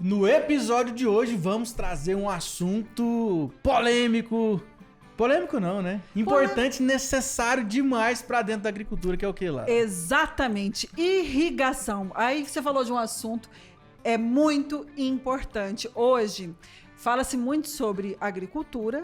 No episódio de hoje vamos trazer um assunto polêmico. Polêmico não, né? Importante, necessário demais pra dentro da agricultura, que é o que lá? Exatamente, irrigação. Aí você falou de um assunto muito importante. Hoje fala-se muito sobre agricultura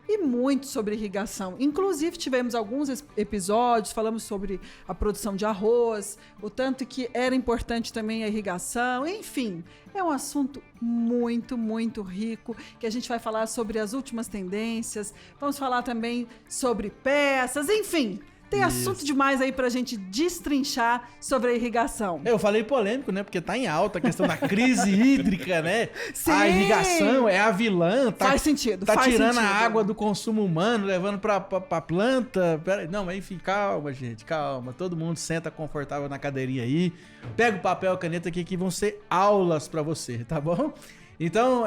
e muito sobre irrigação. Inclusive, tivemos alguns episódios, falamos sobre a produção de arroz, o tanto que era importante também a irrigação, enfim. É um assunto muito, muito rico, que a gente vai falar sobre as últimas tendências, vamos falar também sobre peças, enfim. Tem assunto demais aí pra gente destrinchar sobre a irrigação. Eu falei polêmico, né? Porque tá em alta a questão da crise hídrica, né? Sim. A irrigação é a vilã. Faz sentido. Tá faz tirando sentido. a água do consumo humano, levando pra planta. Não, mas enfim, calma, gente, calma. Todo mundo senta confortável na cadeirinha aí. Pega o papel e a caneta aqui que vão ser aulas pra você, tá bom? Então,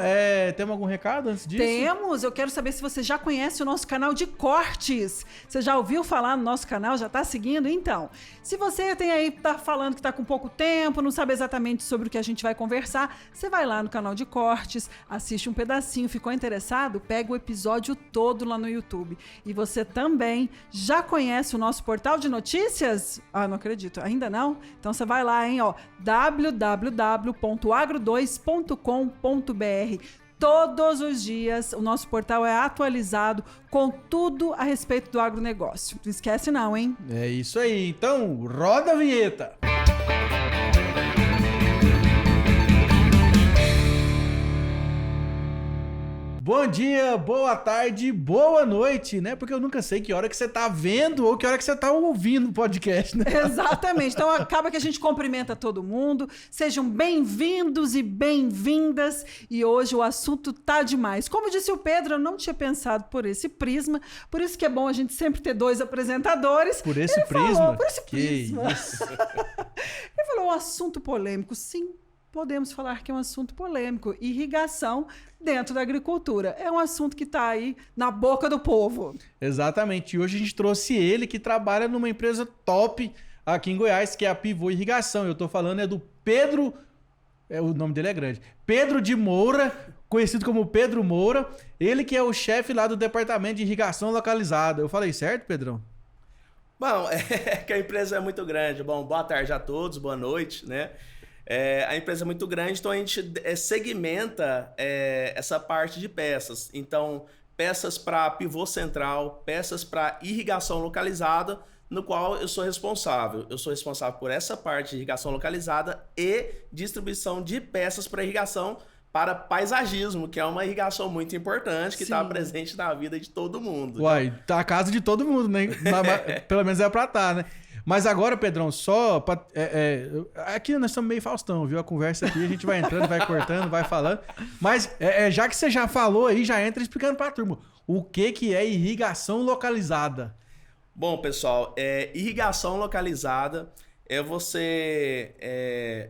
temos algum recado antes disso? Temos, eu quero saber se você já conhece o nosso canal de cortes. Você já ouviu falar no nosso canal? Já está seguindo? Então, se você tá falando que está com pouco tempo, não sabe exatamente sobre o que a gente vai conversar, você vai lá no canal de cortes, assiste um pedacinho, ficou interessado? Pega o episódio todo lá no YouTube. E você também já conhece o nosso portal de notícias? Ah, não acredito, ainda não? Então você vai lá, hein, ó, www.agro2.com.br. Todos os dias o nosso portal é atualizado com tudo a respeito do agronegócio. Não esquece não, hein? É isso aí. Então, roda a vinheta. Bom dia, boa tarde, boa noite, né? Porque eu nunca sei que hora que você tá vendo ou que hora que você tá ouvindo o podcast, né? Exatamente. Então acaba que a gente cumprimenta todo mundo. Sejam bem-vindos e bem-vindas. E hoje o assunto tá demais. Como disse o Pedro, eu não tinha pensado por esse prisma. Por isso que é bom a gente sempre ter dois apresentadores. Por esse Ele prisma? Falou, por esse Que prisma. isso? Ele falou um assunto polêmico. Sim, podemos falar que é um assunto polêmico. Irrigação dentro da agricultura. É um assunto que está aí na boca do povo. Exatamente. E hoje a gente trouxe ele que trabalha numa empresa top aqui em Goiás, que é a Pivô Irrigação. Eu tô falando do Pedro... o nome dele é grande. Pedro de Moura, conhecido como Pedro Moura. Ele que é o chefe lá do departamento de irrigação localizada. Eu falei certo, Pedrão? Bom, que a empresa é muito grande. Bom, boa tarde a todos, boa noite, né? A empresa é muito grande, então a gente segmenta essa parte de peças. Então, peças para pivô central, peças para irrigação localizada, no qual eu sou responsável. Eu sou responsável por essa parte de irrigação localizada e distribuição de peças para irrigação para paisagismo, que é uma irrigação muito importante, que está presente na vida de todo mundo. Uai, tá a casa de todo mundo, né? Pelo menos é pra estar, né? Mas agora, Pedrão, só pra, aqui nós estamos meio Faustão, viu? A conversa aqui, a gente vai entrando, vai cortando, vai falando. Mas já que você já falou aí, já entra explicando pra turma. O que é irrigação localizada? Bom, pessoal, irrigação localizada é você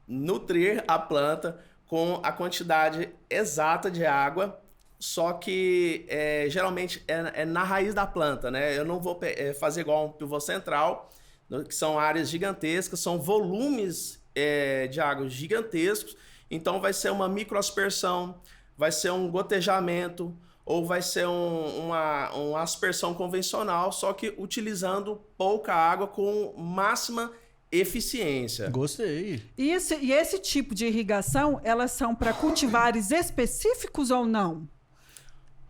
nutrir a planta com a quantidade exata de água, só que geralmente é na raiz da planta, né? Eu não vou fazer igual um pivô central, que são áreas gigantescas, são volumes de água gigantescos, então vai ser uma microaspersão, vai ser um gotejamento, ou vai ser uma aspersão convencional, só que utilizando pouca água com máxima eficiência. Gostei. E esse tipo de irrigação, elas são para cultivares específicos ou não?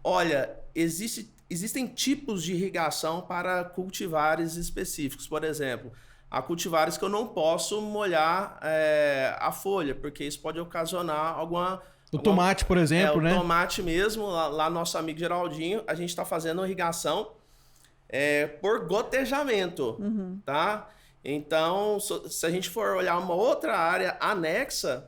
Olha, existem tipos de irrigação para cultivares específicos. Por exemplo, há cultivares que eu não posso molhar a folha, porque isso pode ocasionar tomate, por exemplo, né? O tomate mesmo, lá nosso amigo Geraldinho, a gente está fazendo uma irrigação por gotejamento, tá? Então, se a gente for olhar uma outra área anexa,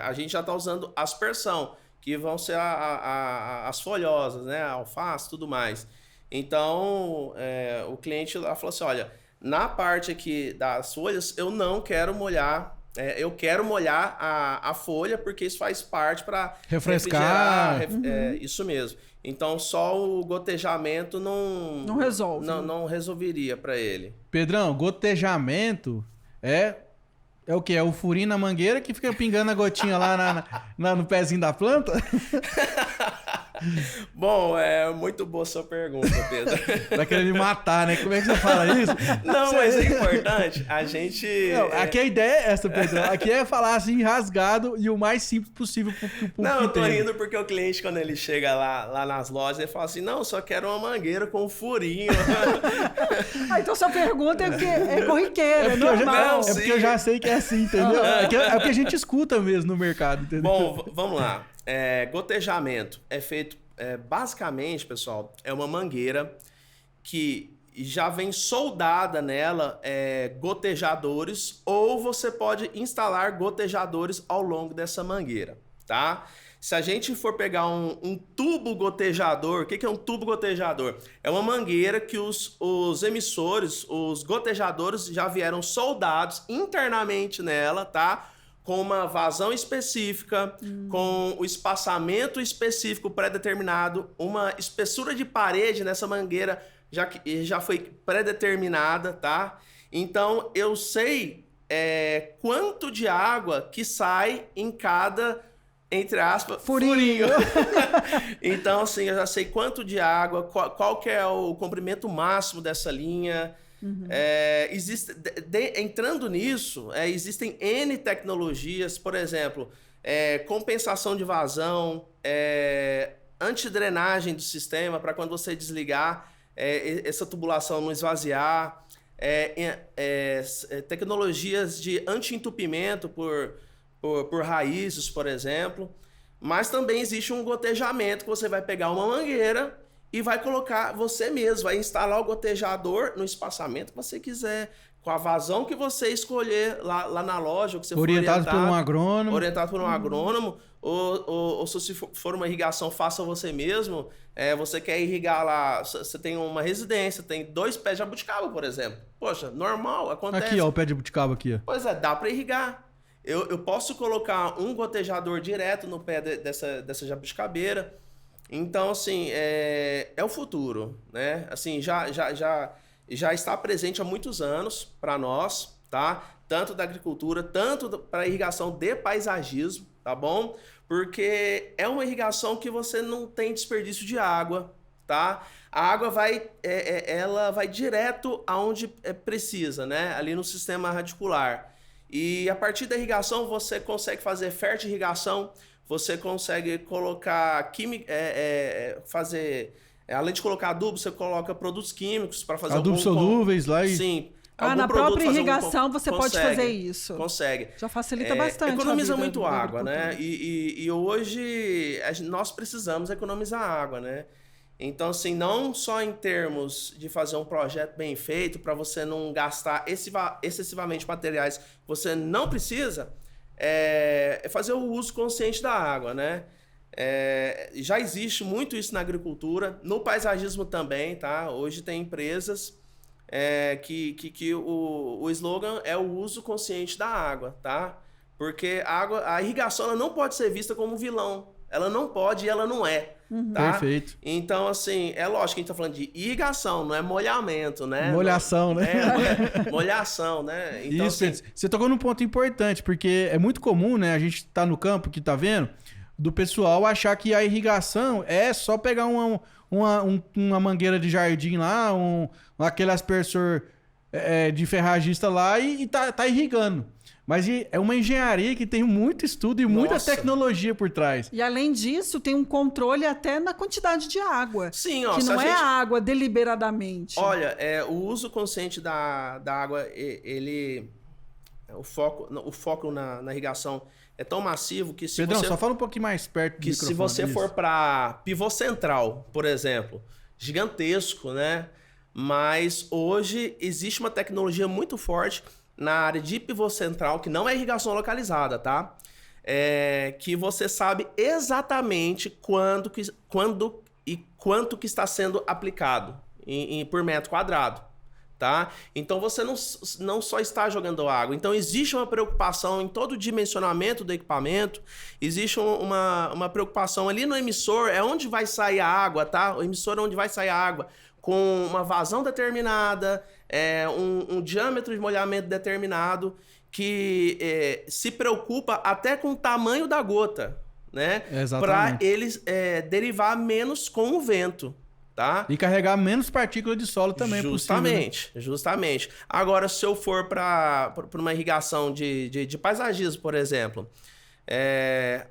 a gente já está usando aspersão, que vão ser as folhosas, né? A alface e tudo mais. Então, o cliente lá falou assim, olha, na parte aqui das folhas, eu não quero molhar, eu quero molhar a folha, porque isso faz parte para refrescar. Isso mesmo. Então, só o gotejamento não resolve. Não resolveria para ele. Pedrão, gotejamento É o quê? É o furinho na mangueira que fica pingando a gotinha lá no pezinho da planta? Bom, é muito boa a sua pergunta, Pedro. Vai querer me matar, né? Como é que você fala isso? Não, mas é importante. A gente... Não, aqui a ideia é essa, Pedro. Aqui é falar assim, rasgado e o mais simples possível pro público Não, eu tô entender. rindo porque o cliente, quando ele chega lá nas lojas, ele fala assim, não, só quero uma mangueira com um furinho. Então sua pergunta é corriqueira, é normal. Não, É porque eu já sei que é assim, entendeu? É porque a gente escuta mesmo no mercado, entendeu? Bom, vamos lá. Gotejamento é feito, basicamente, pessoal, é uma mangueira que já vem soldada nela gotejadores, ou você pode instalar gotejadores ao longo dessa mangueira, tá? Se a gente for pegar um tubo gotejador, o que é um tubo gotejador? É uma mangueira que os emissores, os gotejadores já vieram soldados internamente nela, tá? Com uma vazão específica, com o espaçamento específico pré-determinado, uma espessura de parede nessa mangueira já foi pré-determinada, tá? Então, eu sei quanto de água que sai em cada, entre aspas, furinho. Então, assim, eu já sei quanto de água, qual que é o comprimento máximo dessa linha. Entrando nisso, existem N tecnologias, por exemplo, compensação de vazão, antidrenagem do sistema para quando você desligar, essa tubulação não esvaziar, tecnologias de anti-entupimento por raízes, por exemplo, mas também existe um gotejamento que você vai pegar uma mangueira e vai colocar você mesmo, vai instalar o gotejador no espaçamento que você quiser, com a vazão que você escolher lá na loja, que você Orientado por um agrônomo. Orientado por um agrônomo, ou se for uma irrigação, faça você mesmo. Você quer irrigar lá, você tem uma residência, tem 2 pés de jabuticaba, por exemplo. Poxa, normal, acontece. Aqui, ó, o pé de jabuticaba aqui, ó. Pois dá para irrigar. Eu posso colocar um gotejador direto no pé dessa jabuticabeira. Então, assim, é o futuro, né? Assim, já está presente há muitos anos para nós, tá? Tanto da agricultura, tanto para irrigação de paisagismo, tá bom? Porque é uma irrigação que você não tem desperdício de água, tá? A água ela vai direto aonde precisa, né? Ali no sistema radicular. E a partir da irrigação você consegue fazer fertirrigação, você consegue colocar além de colocar adubo, você coloca produtos químicos para fazer adubos solúveis lá e... Sim. Na própria irrigação você pode fazer isso. Consegue. Já facilita bastante. Economiza muito água, né? E hoje nós precisamos economizar água, né? Então, assim, não só em termos de fazer um projeto bem feito para você não gastar excessivamente materiais que você não precisa, fazer o uso consciente da água, né? Já existe muito isso na agricultura, no paisagismo também, tá? Hoje tem empresas que o slogan é o uso consciente da água, tá? Porque a irrigação ela não pode ser vista como um vilão. Ela não pode e ela não é. Tá? Perfeito. Então, assim, é lógico que a gente tá falando de irrigação, não é molhamento, né? Molhação, né? Molhação, né? Então, isso, assim, você tocou num ponto importante, porque é muito comum, né? A gente tá no campo que tá vendo, do pessoal achar que a irrigação é só pegar uma mangueira de jardim lá, aquele aspersor de ferragista lá e tá irrigando. Mas é uma engenharia que tem muito estudo e muita tecnologia por trás. E além disso, tem um controle até na quantidade de água. Sim, ó. Que não é água deliberadamente. Olha, o uso consciente da água, o foco na irrigação é tão massivo que se Pedrão, você... só fala um pouquinho mais perto do microfone. Se você for para pivô central, por exemplo, gigantesco, né? Mas hoje existe uma tecnologia muito forte na área de pivô central, que não é irrigação localizada, tá? Que você sabe exatamente quando e quanto que está sendo aplicado por metro quadrado, tá? Então você não só está jogando água. Então existe uma preocupação em todo o dimensionamento do equipamento, existe uma preocupação ali no emissor, é onde vai sair a água, tá? O emissor é onde vai sair a água, com uma vazão determinada, um diâmetro de molhamento determinado, que se preocupa até com o tamanho da gota, né? Exatamente. Para eles derivar menos com o vento, tá? E carregar menos partículas de solo também, Justamente, possível, né? justamente. Agora, se eu for para uma irrigação de paisagismo, por exemplo,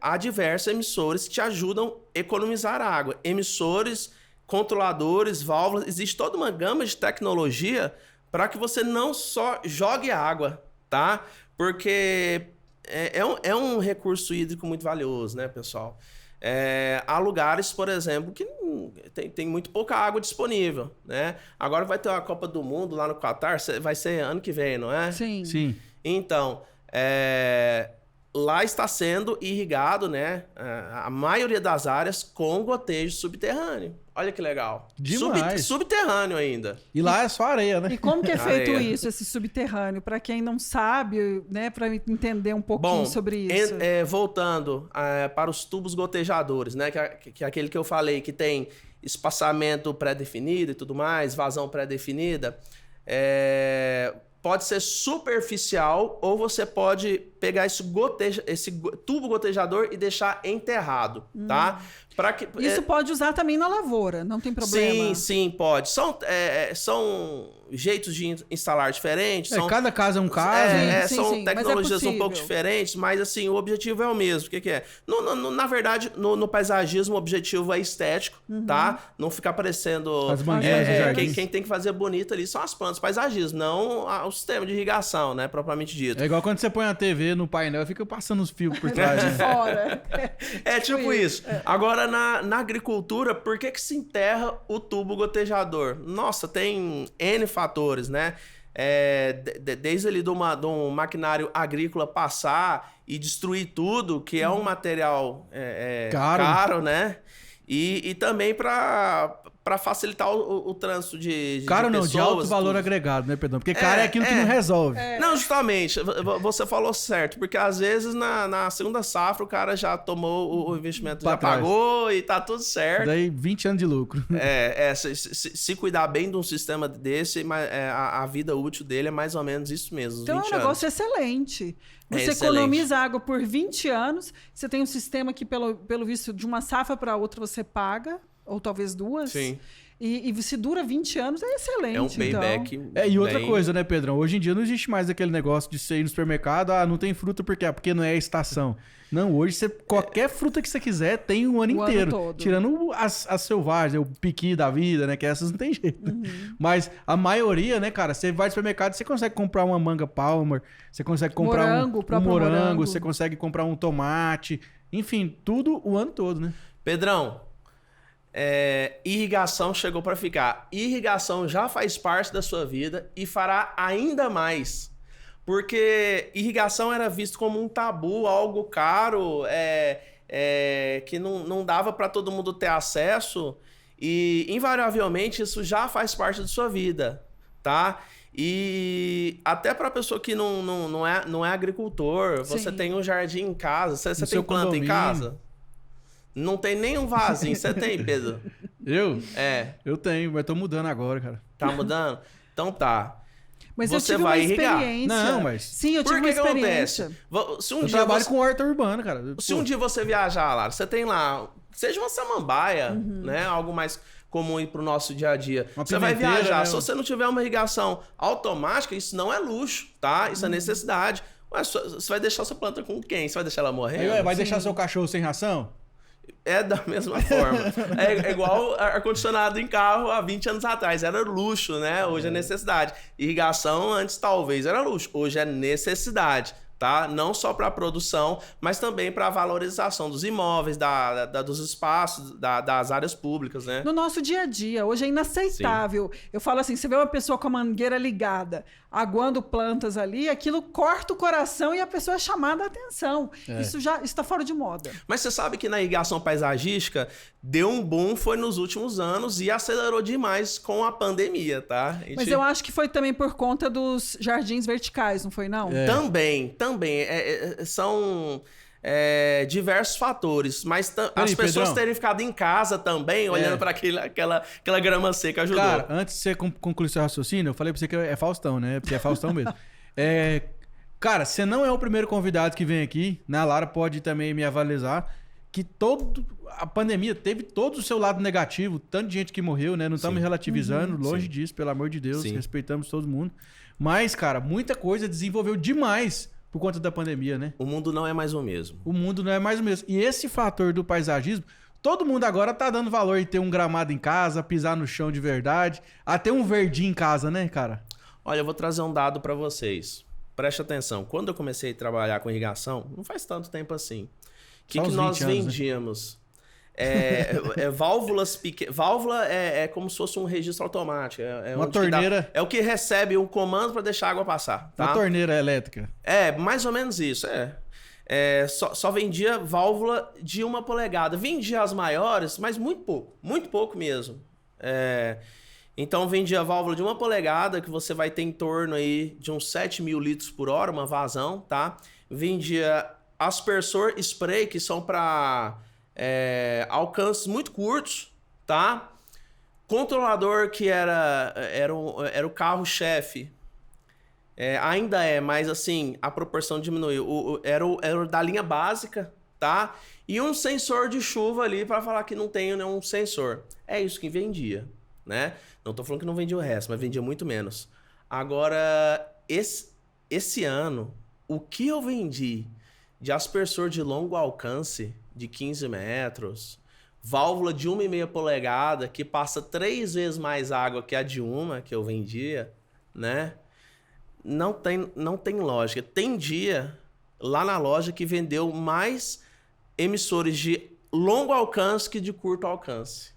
há diversos emissores que te ajudam a economizar água. Emissores, controladores, válvulas, existe toda uma gama de tecnologia para que você não só jogue água, tá? Porque é um recurso hídrico muito valioso, né, pessoal? Há lugares, por exemplo, que tem muito pouca água disponível, né? Agora vai ter uma Copa do Mundo lá no Catar, vai ser ano que vem, não é? Sim. Sim. Então, lá está sendo irrigado, né, a maioria das áreas com gotejo subterrâneo. Olha que legal. Demais. Subterrâneo ainda. E lá é só areia, né? E como que é feito Areia. isso, esse subterrâneo? Para quem não sabe, né, para entender um pouquinho sobre isso. Voltando para os tubos gotejadores, né, que é aquele que eu falei, que tem espaçamento pré-definido e tudo mais, vazão pré-definida, pode ser superficial ou você pode pegar esse tubo gotejador e deixar enterrado, tá? Isso pode usar também na lavoura, não tem problema. Sim, pode. São jeitos de instalar diferentes. Cada caso é um caso. São sim, mas tecnologias é um pouco diferentes, mas assim, o objetivo é o mesmo. O que é? Na verdade, no paisagismo, o objetivo é estético, tá? Não ficar parecendo... As mangueiras do jardim. Quem tem que fazer bonito ali são as plantas, paisagismo, não o sistema de irrigação, né? Propriamente dito. É igual quando você põe a TV no painel e fica passando os fios por trás. De Né? fora. Tipo isso. Agora, na agricultura, por que se enterra o tubo gotejador? Nossa, tem N fatores, né? Desde ali de um maquinário agrícola passar e destruir tudo, que é um material caro, né? E também para facilitar o trânsito de Caro não, pessoas, de alto valor tudo. agregado, né, Pedrão? Porque caro é aquilo que não resolve. Não, justamente, você falou certo, porque às vezes na segunda safra o cara já tomou o investimento, Pra já trás. pagou e tá tudo certo. Daí 20 anos de lucro. Se cuidar bem de um sistema desse, a vida útil dele é mais ou menos isso mesmo, uns Então 20 é um negócio excelente. Você economiza água por 20 anos, você tem um sistema que, pelo visto, de uma safra para outra você paga, ou talvez duas. Sim. E se dura 20 anos, é excelente. É um payback. E outra bem- coisa, né, Pedrão? Hoje em dia não existe mais aquele negócio de você ir no supermercado, não tem fruta por quê? Porque não é estação. Não, hoje qualquer fruta que você quiser tem o ano O ano inteiro. todo. Tirando as selvagens, o piqui da vida, né? Que essas não tem jeito. Mas a maioria, né, cara, você vai no supermercado, você consegue comprar uma manga Palmer, você consegue comprar Morango, o um próprio morango, morango. você consegue comprar um tomate. Enfim, tudo o ano todo, né? Pedrão, irrigação chegou para ficar. Irrigação já faz parte da sua vida e fará ainda mais. Porque irrigação era visto como um tabu, algo caro, que não dava para todo mundo ter acesso. E, invariavelmente, isso já faz parte da sua vida, tá? E até para pessoa que não é agricultor, você Sim. tem um jardim em casa, você tem seu planta em condomínio. casa? Não tem nenhum vasinho. Você tem, Pedro? Eu? É. Eu tenho, mas tô mudando agora, cara. Tá mudando? Então tá. Mas Você eu tive vai uma irrigar. experiência. Não, mas- Sim, eu tive Por uma que que experiência. acontece? Se um Eu dia trabalho você... com horta urbana, cara. Se um dia você viajar lá, você tem lá, seja uma samambaia, Uhum. né? Algo mais comum aí pro nosso dia a dia. Uma Você vai pimenteira, viajar, né? se você não tiver uma irrigação automática, isso não é luxo, tá? Isso é necessidade. Ué, você vai deixar sua planta com quem? Você vai deixar ela morrer? Aí, vai deixar seu cachorro sem ração? É da mesma forma. É igual ar-condicionado em carro há 20 anos atrás. Era luxo, né? Hoje é necessidade. Irrigação antes talvez era luxo. Hoje é necessidade, tá? Não só para a produção, mas também para a valorização dos imóveis, dos espaços, das áreas públicas, né? No nosso dia a dia, hoje é inaceitável. Eu falo assim, você vê uma pessoa com a mangueira ligada, aguando plantas ali, aquilo corta o coração e a pessoa é chamada a atenção. Isso já está fora de moda. Mas você sabe que na irrigação paisagística deu um boom foi nos últimos anos e acelerou demais com a pandemia, tá? A gente- Mas eu acho que foi também por conta dos jardins verticais, não foi não? Também. São diversos fatores, mas as Peraí, pessoas Pedrão. terem ficado em casa também, olhando para aquela grama seca, ajudou. Cara, antes de você concluir seu raciocínio, eu falei pra você que é Faustão, né? Porque é Faustão mesmo. Cara, você não é o primeiro convidado que vem aqui, né? A Lara pode também me avalizar, que a pandemia teve todo o seu lado negativo, tanto de gente que morreu, né? Não estamos relativizando, longe disso, pelo amor de Deus, respeitamos todo mundo. Mas, cara, muita coisa desenvolveu demais por conta da pandemia, né? O mundo não é mais o mesmo. O mundo não é mais o mesmo. E esse fator do paisagismo, todo mundo agora tá dando valor em ter um gramado em casa, pisar no chão de verdade, até um verdinho em casa, né, cara? Olha, eu vou trazer um dado para vocês. Preste atenção. Quando eu comecei a trabalhar com irrigação, não faz tanto tempo assim. O que nós vendíamos? Válvulas pequenas. Válvula é como se fosse um registro automático. Uma torneira. É o que recebe o comando para deixar a água passar. Tá? Uma torneira elétrica. Mais ou menos isso. Só vendia válvula de 1 polegada. Vendia as maiores, mas muito pouco mesmo. Então vendia válvula de 1 polegada, que você vai ter em torno aí de uns 7.000 litros por hora, uma vazão, tá? Vendia aspersor spray, que são para alcances muito curtos, tá? Controlador, que era o carro-chefe. Ainda mas assim, a proporção diminuiu. Era o da linha básica, tá? E um sensor de chuva ali para falar que não tem nenhum sensor. É isso que vendia, né? Não tô falando que não vendia o resto, mas vendia muito menos. Agora, esse ano, o que eu vendi de aspersor de longo alcance, de 15 metros, válvula de 1,5 polegada, que passa 3 vezes mais água que a de uma que eu vendia, né? Não tem lógica. Tem dia lá na loja que vendeu mais emissores de longo alcance que de curto alcance.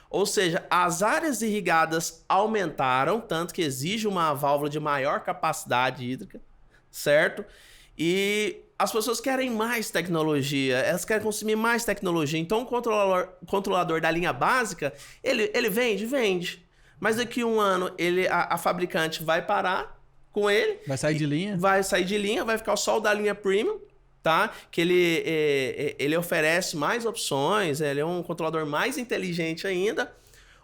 Ou seja, as áreas irrigadas aumentaram, tanto que exige uma válvula de maior capacidade hídrica, certo? E as pessoas querem mais tecnologia, elas querem consumir mais tecnologia. Então, o controlador da linha básica, ele vende. Mas daqui a um ano, a fabricante vai parar com ele. Vai sair de linha? Vai sair de linha, vai ficar só o da linha Premium, tá? Que ele oferece mais opções, ele é um controlador mais inteligente ainda.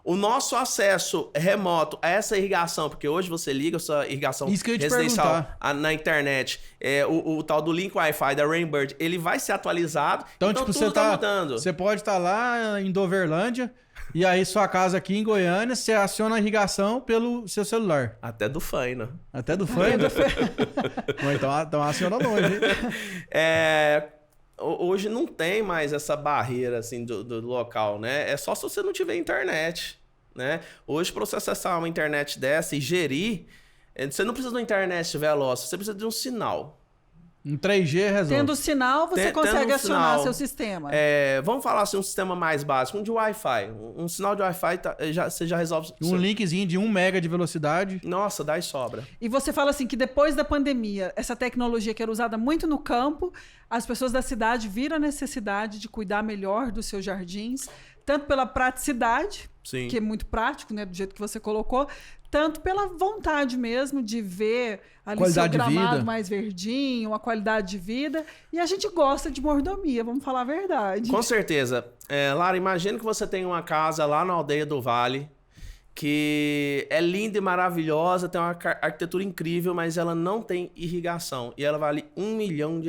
O nosso acesso remoto a essa irrigação, porque hoje você liga a sua irrigação residencial na internet, o tal do link Wi-Fi da Rainbird, ele vai ser atualizado, então tipo, tudo tá mudando. Você pode estar lá em Doverlândia, e aí sua casa aqui em Goiânia, você aciona a irrigação pelo seu celular. Até do Faina. Até do Faina? Então aciona longe. Hoje não tem mais essa barreira assim, do local, né? É só se você não tiver internet, né? Hoje, para você acessar uma internet dessa e gerir, você não precisa de uma internet veloz, você precisa de um sinal. Um 3G resolve. Tendo sinal, você consegue acionar seu sistema. Vamos falar assim, um sistema mais básico, um de Wi-Fi. Um sinal de Wi-Fi, você já resolve. Um linkzinho de 1 mega de velocidade. Nossa, dá e sobra. E você fala assim que depois da pandemia, essa tecnologia que era usada muito no campo, as pessoas da cidade viram a necessidade de cuidar melhor dos seus jardins, tanto pela praticidade, Sim. que é muito prático, né, do jeito que você colocou, tanto pela vontade mesmo de ver ali seu gramado mais verdinho, a qualidade de vida. E a gente gosta de mordomia, vamos falar a verdade. Com certeza. Lara, imagina que você tem uma casa lá na aldeia do Vale, que é linda e maravilhosa, tem uma arquitetura incrível, mas ela não tem irrigação. E ela vale R$1 milhão.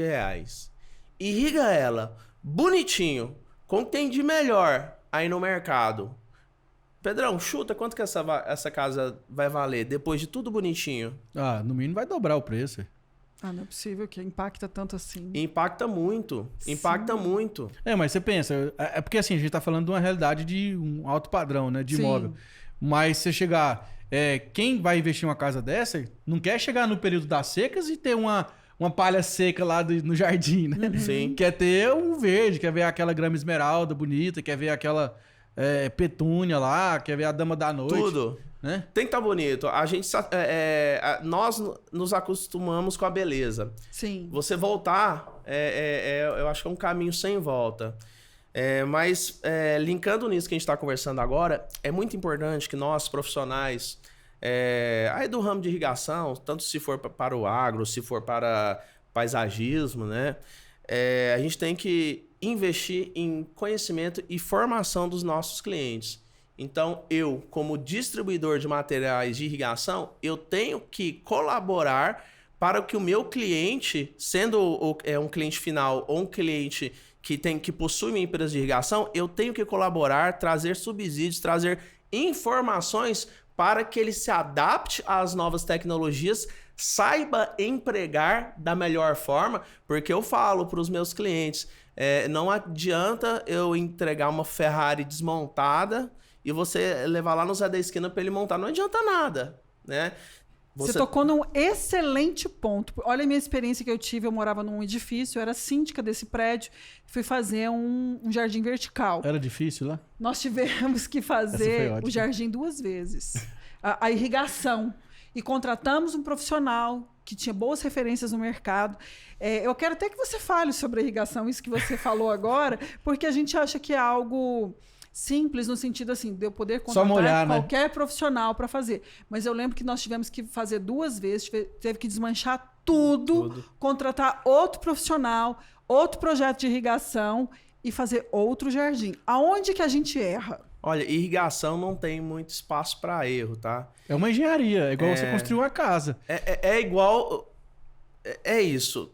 Irriga ela bonitinho, com o que tem de melhor aí no mercado. Pedrão, chuta quanto que essa casa vai valer depois de tudo bonitinho? No mínimo vai dobrar o preço. Não é possível que impacta tanto assim. Impacta muito. Sim. Impacta muito. Mas você pensa, porque assim, a gente tá falando de uma realidade de um alto padrão, né, de imóvel. Mas você chegar, quem vai investir em uma casa dessa, não quer chegar no período das secas e ter uma palha seca lá no jardim, né? Sim. Quer ter um verde, quer ver aquela grama esmeralda bonita, quer ver aquela petúnia lá, quer ver a dama da noite. Tudo. Né? Tem que estar bonito. Nós nos acostumamos com a beleza. Sim. Você voltar, eu acho que é um caminho sem volta. Mas linkando nisso que a gente está conversando agora, é muito importante que nós, profissionais, aí do ramo de irrigação, tanto se for para o agro, se for para paisagismo, né? A gente tem que investir em conhecimento e formação dos nossos clientes. Então, eu, como distribuidor de materiais de irrigação, eu tenho que colaborar para que o meu cliente, sendo um cliente final ou um cliente que possui uma empresa de irrigação, eu tenho que colaborar, trazer subsídios, trazer informações para que ele se adapte às novas tecnologias, saiba empregar da melhor forma, porque eu falo para os meus clientes, não adianta eu entregar uma Ferrari desmontada e você levar lá no Zé da Esquina para ele montar, não adianta nada, né? Você tocou num excelente ponto. Olha a minha experiência que eu tive. Eu morava num edifício, eu era síndica desse prédio. Fui fazer um jardim vertical. Era difícil lá? Nós tivemos que fazer o jardim 2 vezes. A irrigação. E contratamos um profissional que tinha boas referências no mercado. Eu quero até que você fale sobre a irrigação, isso que você falou agora, porque a gente acha que é algo... simples no sentido assim, de eu poder contratar qualquer profissional para fazer. Mas eu lembro que nós tivemos que fazer 2 vezes, teve que desmanchar tudo, contratar outro profissional, outro projeto de irrigação e fazer outro jardim. Aonde que a gente erra? Olha, irrigação não tem muito espaço para erro, tá? É uma engenharia, é igual você construir uma casa. É igual... É isso.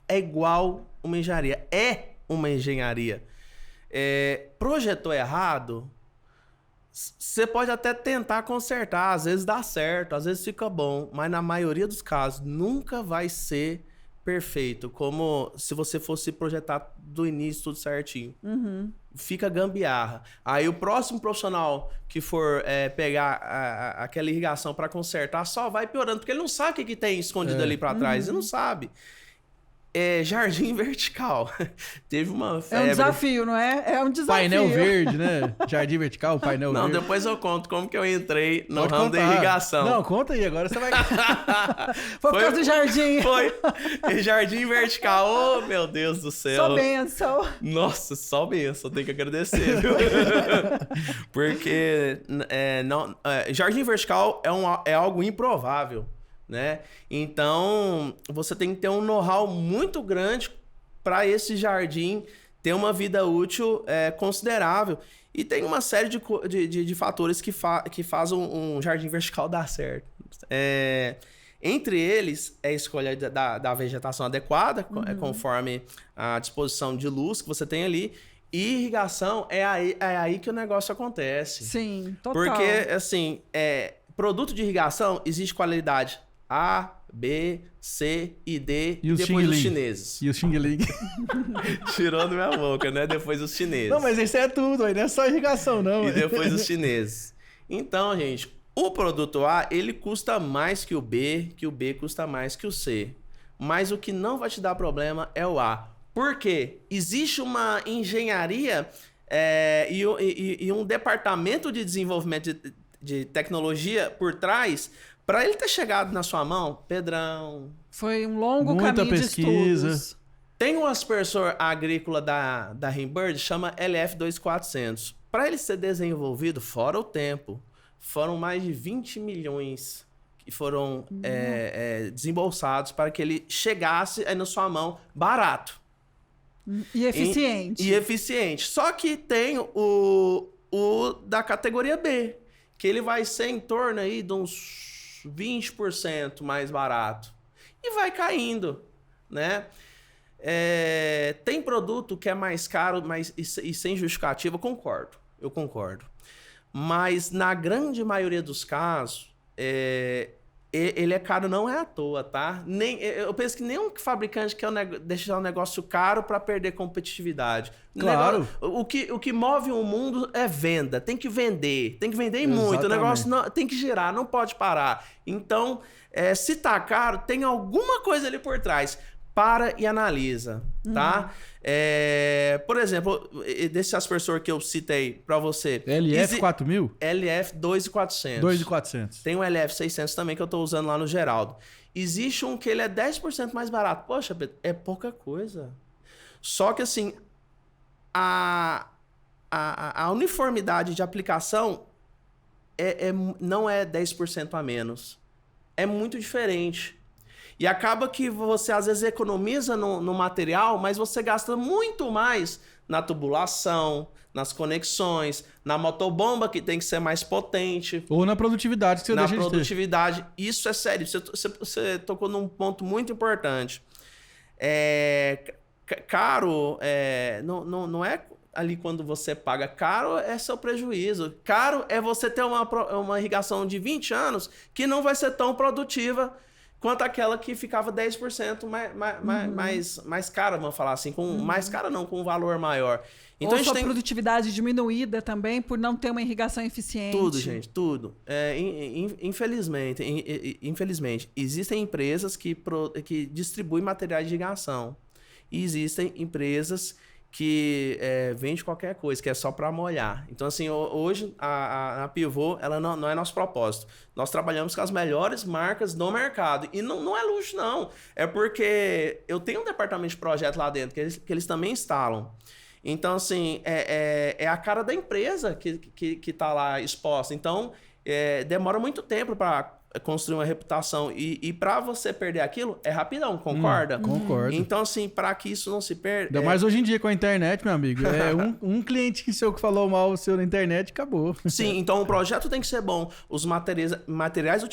É igual uma engenharia. É uma engenharia. Projetou errado, você pode até tentar consertar, às vezes dá certo, às vezes fica bom, mas na maioria dos casos nunca vai ser perfeito, como se você fosse projetar do início tudo certinho. Fica gambiarra. Aí o próximo profissional que for pegar aquela irrigação para consertar só vai piorando, porque ele não sabe o que tem escondido ali para trás, ele não sabe. Jardim vertical. Teve uma febre. É um desafio, não é? É um desafio. Painel verde, né? Jardim vertical, painel verde. Não, depois eu conto como que eu entrei no ramo da irrigação. Não, conta aí, agora você vai... Foi por causa do jardim. Foi. Jardim vertical, oh meu Deus do céu. Só bênção. Nossa, só bênção, tem que agradecer, viu? Porque jardim vertical é algo improvável. Né? Então, você tem que ter um know-how muito grande para esse jardim ter uma vida útil considerável. E tem uma série de fatores que fazem um jardim vertical dar certo. Entre eles, é a escolha da vegetação adequada, conforme a disposição de luz que você tem ali. E irrigação, é aí que o negócio acontece. Sim, total. Porque, assim, produto de irrigação existe qualidade A, B, C e D e depois os chineses. E o Xing Ling. Tirou da minha boca, né? Depois os chineses. Não, mas isso é tudo, aí não é só irrigação, não. E depois os chineses. Então, gente, o produto A, ele custa mais que o B custa mais que o C. Mas o que não vai te dar problema é o A. Por quê? Existe uma engenharia e um departamento de desenvolvimento de tecnologia por trás. Para ele ter chegado na sua mão, Pedrão... Foi um longo muita caminho pesquisa. de estudos. Tem um aspersor agrícola da Rainbird, chama LF2400. Para ele ser desenvolvido, fora o tempo, foram mais de 20 milhões que foram desembolsados para que ele chegasse aí na sua mão barato. E eficiente. E eficiente. Só que tem o da categoria B, que ele vai ser em torno aí de uns 20% mais barato. E vai caindo, né? Tem produto que é mais caro e sem justificativa, eu concordo. Mas na grande maioria dos casos, ele é caro não é à toa, tá? Eu penso que nenhum fabricante quer deixar um negócio caro para perder competitividade. Claro. O que move o mundo é venda. Tem que vender e muito. O negócio tem que girar, não pode parar. Então, se tá caro, tem alguma coisa ali por trás. Para e analisa, tá? Por exemplo, desse aspersor que eu citei para você. LF 4000? LF 2400. 2400. Tem um LF 600 também que eu tô usando lá no Geraldo. Existe um que ele é 10% mais barato. Poxa, Pedro, é pouca coisa. Só que assim, a uniformidade de aplicação não é 10% a menos. É muito diferente. E acaba que você, às vezes, economiza no material, mas você gasta muito mais na tubulação, nas conexões, na motobomba que tem que ser mais potente. Ou na produtividade que você Na deixa de ter. produtividade. Isso é sério. Você tocou num ponto muito importante. Caro, não é ali quando você paga. Caro é seu prejuízo. Caro é você ter uma irrigação de 20 anos que não vai ser tão produtiva quanto aquela que ficava 10% mais cara, vamos falar assim. Mais cara não, com um valor maior. Então, ou sua produtividade diminuída também por não ter uma irrigação eficiente. Tudo, gente, tudo. Infelizmente, existem empresas que distribuem materiais de irrigação. E existem empresas que vendem qualquer coisa, que é só para molhar. Então, assim, hoje a Pivô, ela não é nosso propósito. Nós trabalhamos com as melhores marcas do mercado. E não é luxo, não. É porque eu tenho um departamento de projeto lá dentro, que eles também instalam. Então, assim, é a cara da empresa que tá lá exposta. Então, demora muito tempo para construir uma reputação. E para você perder aquilo, é rapidão, concorda? Concordo. Então, assim, para que isso não se perda... Ainda mais hoje em dia com a internet, meu amigo. Um cliente que falou mal o seu na internet, acabou. Sim, então o projeto tem que ser bom. Os materiais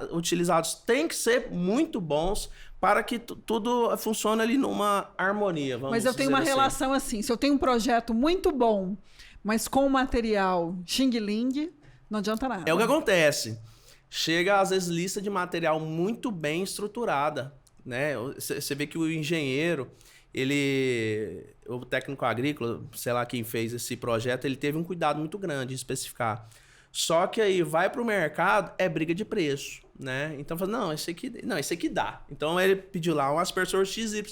utilizados têm que ser muito bons para que tudo funcione ali numa harmonia, vamos Mas eu tenho uma relação assim, se eu tenho um projeto muito bom, mas com material xing-ling, não adianta nada. É o que acontece. Chega, às vezes, lista de material muito bem estruturada, né? Você vê que o engenheiro, o técnico agrícola, sei lá quem fez esse projeto, ele teve um cuidado muito grande de especificar. Só que aí vai para o mercado, é briga de preço, né? Então, fala, esse aqui dá. Então, ele pediu lá um aspersor XYZ.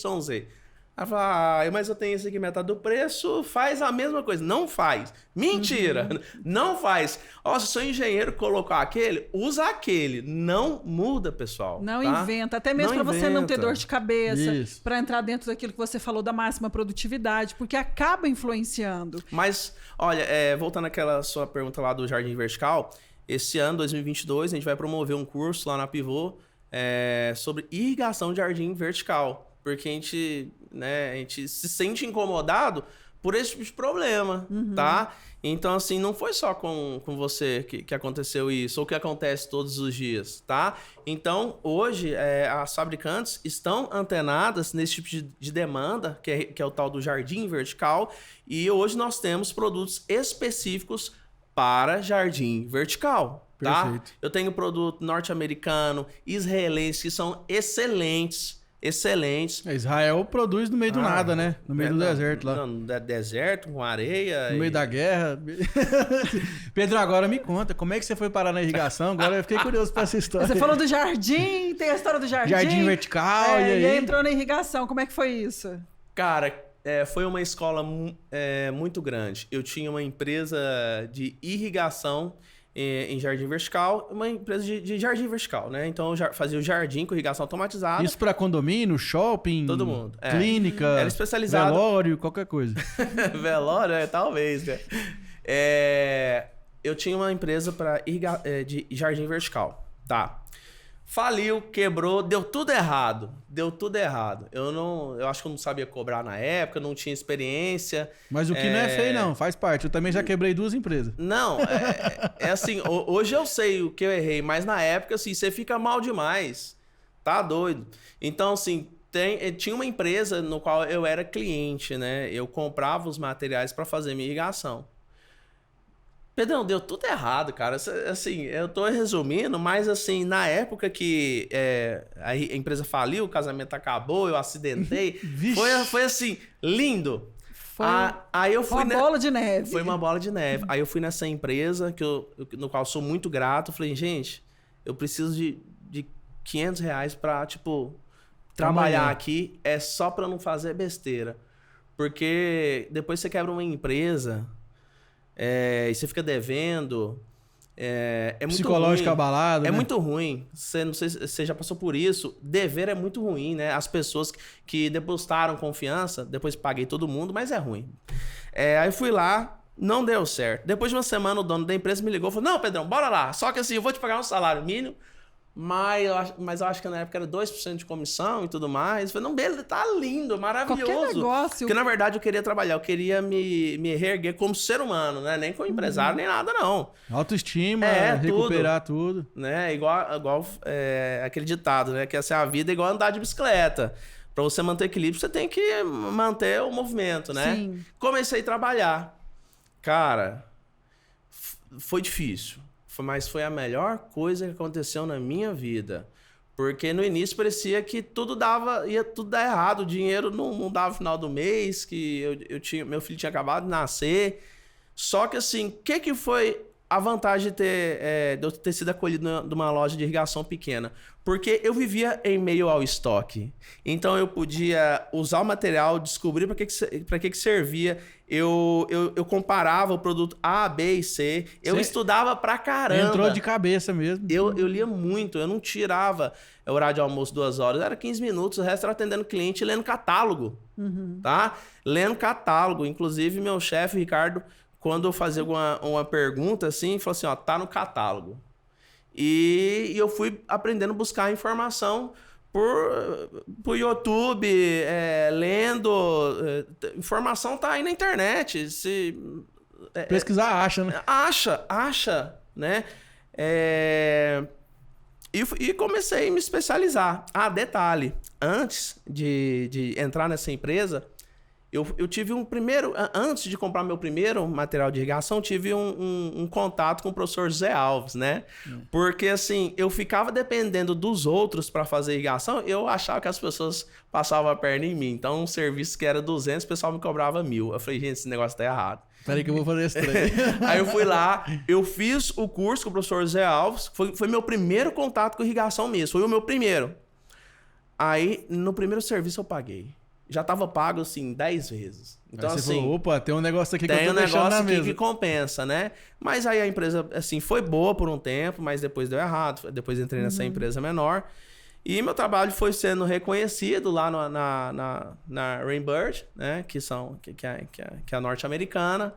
Aí fala, mas eu tenho esse aqui metade do preço, faz a mesma coisa. Não faz. Mentira. Não faz. Ó, se o seu engenheiro colocar aquele, usa aquele. Não muda, pessoal. Não tá? inventa. Até mesmo para você não ter dor de cabeça, para entrar dentro daquilo que você falou da máxima produtividade, porque acaba influenciando. Mas, olha, voltando àquela sua pergunta lá do Jardim Vertical, esse ano, 2022, a gente vai promover um curso lá na Pivô sobre irrigação de jardim vertical. Porque a gente se sente incomodado por esse tipo de problema, tá? Então, assim, não foi só com você que aconteceu isso, ou que acontece todos os dias, tá? Então, hoje, as fabricantes estão antenadas nesse tipo de demanda, que é o tal do jardim vertical, e hoje nós temos produtos específicos para jardim vertical, tá? Perfeito. Eu tenho produto norte-americano, israelense, que são excelentes. Israel produz no meio do nada, né? No meio do deserto lá. No deserto, com areia. No meio da guerra. Pedro, agora me conta, como é que você foi parar na irrigação? Agora eu fiquei curioso pra essa história. Você falou do jardim, tem a história do jardim. Jardim vertical, e aí? E aí entrou na irrigação, como é que foi isso? Cara, foi uma escola muito grande. Eu tinha uma empresa de irrigação em jardim vertical, uma empresa de jardim vertical, né? Então eu fazia o jardim com irrigação automatizada. Isso para condomínio, shopping, todo mundo. Clínica, era especializado. Velório, qualquer coisa. Velório, talvez, né? Eu tinha uma empresa de jardim vertical, tá? Faliu, quebrou, deu tudo errado. Eu acho que eu não sabia cobrar na época, não tinha experiência. Mas o que não é feio, não, faz parte. Eu também já quebrei 2 empresas. Não, assim, hoje eu sei o que eu errei, mas na época, assim, você fica mal demais. Tá doido. Então, assim, tinha uma empresa no qual eu era cliente, né? Eu comprava os materiais para fazer minha irrigação. Pedrão, deu tudo errado, cara. Assim, eu tô resumindo, mas assim, na época que a empresa faliu, o casamento acabou, eu acidentei, foi assim, lindo. Aí eu fui uma bola de neve. Foi uma bola de neve. Aí eu fui nessa empresa, no qual eu sou muito grato, falei, gente, eu preciso de R$500 pra, tipo, trabalhar aqui, só pra não fazer besteira. Porque depois você quebra uma empresa... e você fica devendo, é muito psicológico ruim. abalado, É né? muito ruim. Não sei se você já passou por isso. Dever é muito ruim, né? As pessoas que depositaram confiança, depois paguei todo mundo, mas é ruim. Aí fui lá, não deu certo. Depois de uma semana, o dono da empresa me ligou e falou, não, Pedrão, bora lá. Só que assim, eu vou te pagar um salário mínimo mas eu acho que na época era 2% de comissão e tudo mais. Eu falei, não, beleza, tá lindo, maravilhoso. Qualquer negócio. Porque, na verdade, eu queria trabalhar, eu queria me reerguer como ser humano, né? Nem como empresário, nem nada, não. Autoestima, recuperar tudo. Né? Igual aquele ditado, né? Que essa é a vida igual andar de bicicleta. Pra você manter equilíbrio, você tem que manter o movimento, né? Sim. Comecei a trabalhar. Cara, foi difícil. Mas foi a melhor coisa que aconteceu na minha vida. Porque no início parecia que ia tudo dar errado. O dinheiro não dava no final do mês, que meu filho tinha acabado de nascer. Só que assim, o que foi a vantagem de eu ter sido acolhido numa loja de irrigação pequena? Porque eu vivia em meio ao estoque. Então eu podia usar o material, descobrir para que servia. Eu comparava o produto A, B e C. Eu estudava pra caramba. Entrou de cabeça mesmo. Eu lia muito. Eu não tirava o horário de almoço 2 horas. Era 15 minutos. O resto era atendendo cliente e lendo catálogo. Tá? Lendo catálogo. Inclusive, meu chefe, Ricardo, quando eu fazia uma pergunta assim, falou assim, ó, tá no catálogo. E eu fui aprendendo a buscar informação por YouTube, lendo. Informação tá aí na internet. Pesquisar acha, né? Acha, né? E comecei a me especializar. Ah, detalhe. Antes de entrar nessa empresa, eu tive antes de comprar meu primeiro material de irrigação, tive um contato com o professor José Alves, né? Porque, assim, eu ficava dependendo dos outros para fazer irrigação, eu achava que as pessoas passavam a perna em mim. Então, um serviço que era 200, o pessoal me cobrava 1.000. Eu falei, gente, esse negócio tá errado. Peraí que eu vou fazer esse trem. Aí eu fui lá, eu fiz o curso com o professor José Alves, foi meu primeiro contato com irrigação mesmo, foi o meu primeiro. Aí, no primeiro serviço eu paguei. Já tava pago, assim, 10 vezes. Então, aí você assim... falou, opa, tem um negócio aqui que eu Tem tô um deixando na negócio aqui mesa. que compensa, né? Mas aí a empresa, assim, foi boa por um tempo, mas depois deu errado. Depois entrei nessa empresa menor. E meu trabalho foi sendo reconhecido lá na Rainbird, né? Que é a norte-americana.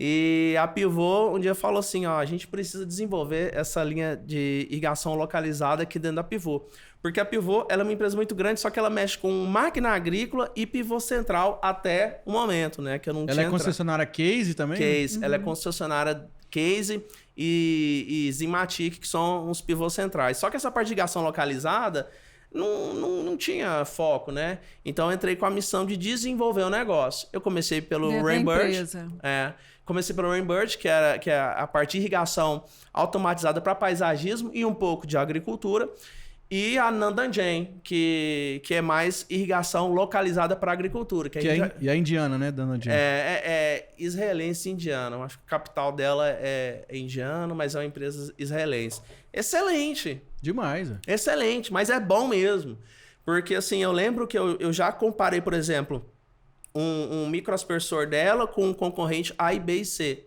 E a Pivot um dia falou assim, ó, a gente precisa desenvolver essa linha de irrigação localizada aqui dentro da Pivot. Porque a Pivot, ela é uma empresa muito grande, só que ela mexe com máquina agrícola e pivô central até o momento, né? Que eu não Ela é concessionária Case também? Case, ela é concessionária Case e Zimatic, que são os pivôs centrais. Só que essa parte de irrigação localizada não tinha foco, né? Então eu entrei com a missão de desenvolver o negócio. Eu comecei pelo Rainbird. Comecei pelo Rainbird, que é a parte de irrigação automatizada para paisagismo e um pouco de agricultura. E a Nandanjen, que é mais irrigação localizada para agricultura. E a indiana, né, Nandanjen? É israelense e indiana. Eu acho que a capital dela é indiana, mas é uma empresa israelense. Excelente. Demais. Excelente, mas é bom mesmo. Porque, assim, eu lembro que eu já comparei, por exemplo, um microaspersor dela com um concorrente A, B e C.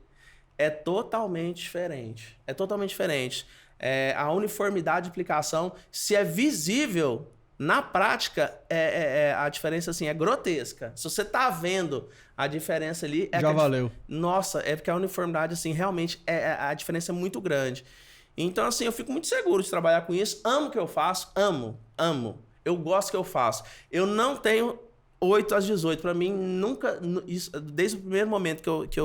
É totalmente diferente. É totalmente diferente. A uniformidade de aplicação, se é visível, na prática, a diferença assim, é grotesca. Se você tá vendo a diferença ali... Já valeu. Nossa, é porque a uniformidade, assim, realmente, a diferença é muito grande. Então, assim, eu fico muito seguro de trabalhar com isso. Amo o que eu faço, amo. Eu gosto do que eu faço. Eu não tenho 8 às 18. Para mim, nunca... Desde o primeiro momento que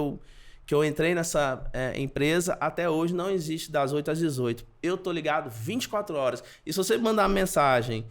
eu entrei nessa empresa, até hoje não existe das 8 às 18. Eu tô ligado 24 horas. E se você mandar uma mensagem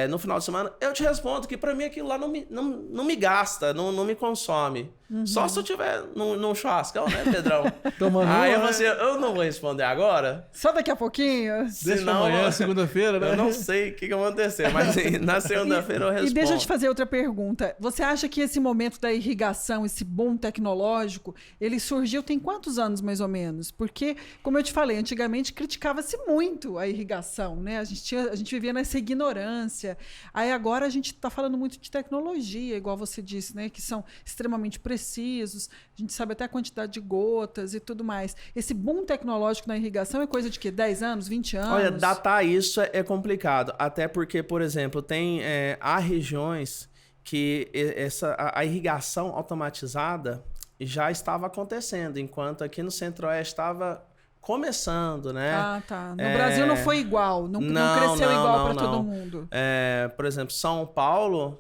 no final de semana, eu te respondo que para mim aquilo lá não me gasta, não me consome. Só se eu tiver num churrascão, né, Pedrão? Tomando Aí eu não vou responder agora. Só daqui a pouquinho? Deixa pra amanhã, segunda-feira, né? Eu não sei o que aconteceu, mas na segunda-feira eu respondo. E deixa eu te fazer outra pergunta. Você acha que esse momento da irrigação, esse boom tecnológico, ele surgiu tem quantos anos, mais ou menos? Porque, como eu te falei, antigamente criticava-se muito a irrigação, né? A gente vivia nessa ignorância. Aí agora a gente está falando muito de tecnologia, igual você disse, né? Que são extremamente precisos. A gente sabe até a quantidade de gotas e tudo mais. Esse boom tecnológico na irrigação é coisa de quê? 10 anos, 20 anos? Olha, datar isso é complicado. Até porque, por exemplo, há regiões que a irrigação automatizada já estava acontecendo, enquanto aqui no Centro-Oeste estava começando, né? Ah, tá. No Brasil não foi igual, não cresceu igual para todo mundo. Por exemplo, São Paulo,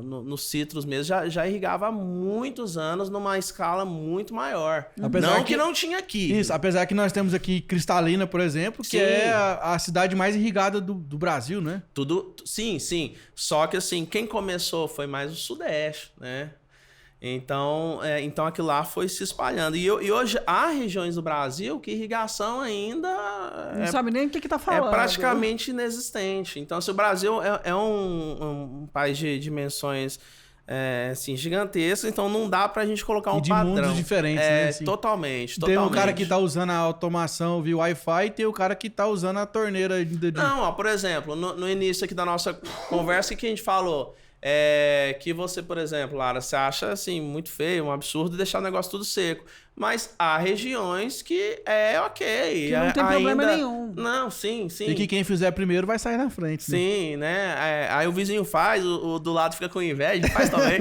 nos citros mesmo, já irrigava há muitos anos numa escala muito maior. Apesar que não tinha aqui. Isso, apesar que nós temos aqui Cristalina, por exemplo, que é a cidade mais irrigada do Brasil, né? Sim. Só que assim, quem começou foi mais o Sudeste, né? Então aquilo lá foi se espalhando. E hoje há regiões do Brasil que irrigação ainda não sabe nem o que tá falando. É praticamente inexistente. Então, se o Brasil é um país de dimensões assim, gigantescas, então não dá pra gente colocar um padrão. E de mundos diferentes, né? Assim, totalmente. Tem um cara que tá usando a automação via Wi-Fi e tem o cara que tá usando a torneira. Não, por exemplo, no início aqui da nossa conversa, que a gente falou... que você, por exemplo, Lara, você acha assim muito feio, um absurdo deixar o negócio tudo seco. Mas há regiões que ok. Que não tem problema nenhum. Não, sim. E que quem fizer primeiro vai sair na frente. Sim, né? Aí o vizinho faz, o do lado fica com inveja, faz também.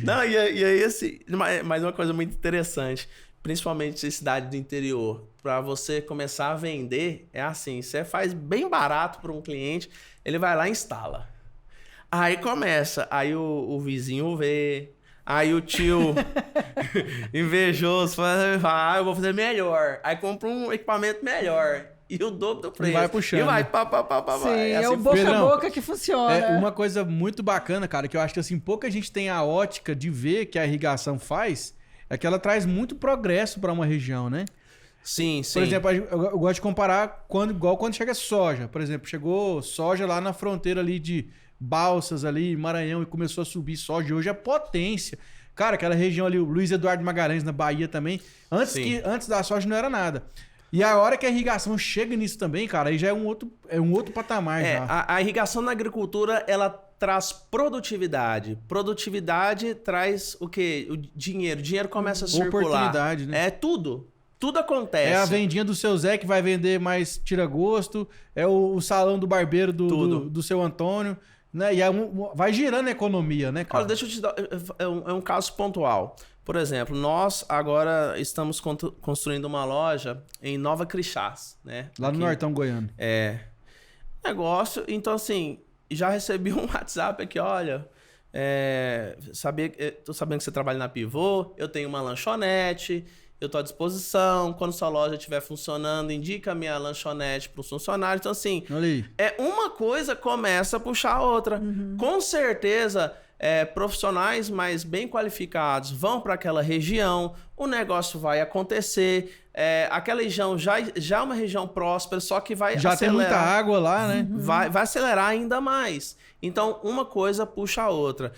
Não, e aí assim, mas uma coisa muito interessante, principalmente em cidade do interior, para você começar a vender, é assim, você faz bem barato para um cliente, ele vai lá e instala. Aí começa, aí o vizinho vê, aí o tio invejoso fala, eu vou fazer melhor. Aí compra um equipamento melhor e o dobro do preço. E vai puxando. E vai, Sim, é assim, o boca a boca que funciona. Uma coisa muito bacana, cara, que eu acho que assim, pouca gente tem a ótica de ver que a irrigação faz, é que ela traz muito progresso para uma região, né? Sim. Por exemplo, eu gosto de comparar igual quando chega soja. Por exemplo, chegou soja lá na fronteira ali de Balsas ali, Maranhão, e começou a subir soja. Hoje é potência. Cara, aquela região ali, o Luiz Eduardo Magalhães, na Bahia também. Antes da soja não era nada. E a hora que a irrigação chega nisso também, cara, aí já é um outro patamar. A irrigação na agricultura, ela traz produtividade. Produtividade traz o quê? O dinheiro. O dinheiro começa a circular. Oportunidade, né? É tudo. Tudo acontece. É a vendinha do seu Zé que vai vender mais tira-gosto. É o salão do barbeiro do seu Antônio. Né? E vai girando a economia, né, cara? Olha, deixa eu te dar... É um caso pontual. Por exemplo, nós agora estamos construindo uma loja em Nova Crixás, né? Lá no Nortão Goiano. Negócio... Então, assim, já recebi um WhatsApp aqui, olha... tô sabendo que você trabalha na Pivô, eu tenho uma lanchonete... Eu tô à disposição. Quando sua loja estiver funcionando, indica a minha lanchonete para os funcionários. Então, assim, uma coisa começa a puxar a outra. Com certeza, profissionais mais bem qualificados vão para aquela região, o negócio vai acontecer. Aquela região já é uma região próspera, só que vai acelerar. Já tem muita água lá, né? Vai acelerar ainda mais. Então, uma coisa puxa a outra.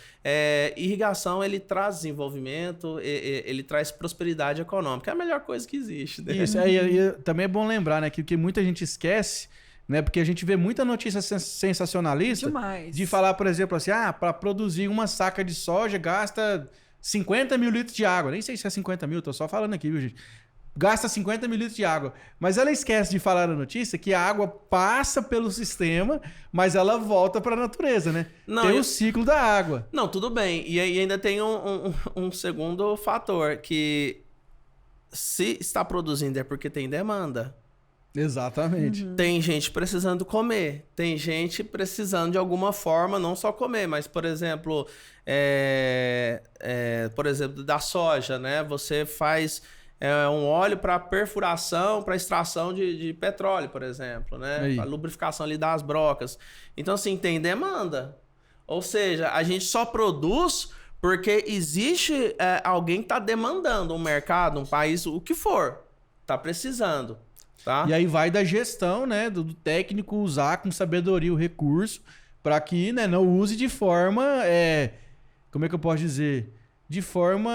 Irrigação, ele traz desenvolvimento, ele traz prosperidade econômica. É a melhor coisa que existe. Né? Isso, e também é bom lembrar, né, que muita gente esquece, né, porque a gente vê muita notícia sensacionalista demais. De falar, por exemplo, assim, para produzir uma saca de soja gasta 50 mil litros de água. Nem sei se é 50 mil, tô só falando aqui, viu, gente? Gasta 50 mil litros de água. Mas ela esquece de falar na notícia que a água passa pelo sistema, mas ela volta para a natureza, né? Tem o ciclo da água. Não, tudo bem. E aí ainda tem um segundo fator, que se está produzindo é porque tem demanda. Exatamente. Tem gente precisando comer. Tem gente precisando de alguma forma, não só comer, mas, por exemplo, da soja, né? Você faz... um óleo para perfuração, para extração de petróleo, por exemplo, né? Para lubrificação ali das brocas. Então, assim, tem demanda. Ou seja, a gente só produz porque existe alguém que está demandando, um mercado, um país, o que for, está precisando. Tá? E aí vai da gestão, né? Do técnico usar com sabedoria o recurso para que, né, não use de forma... como é que eu posso dizer? De forma...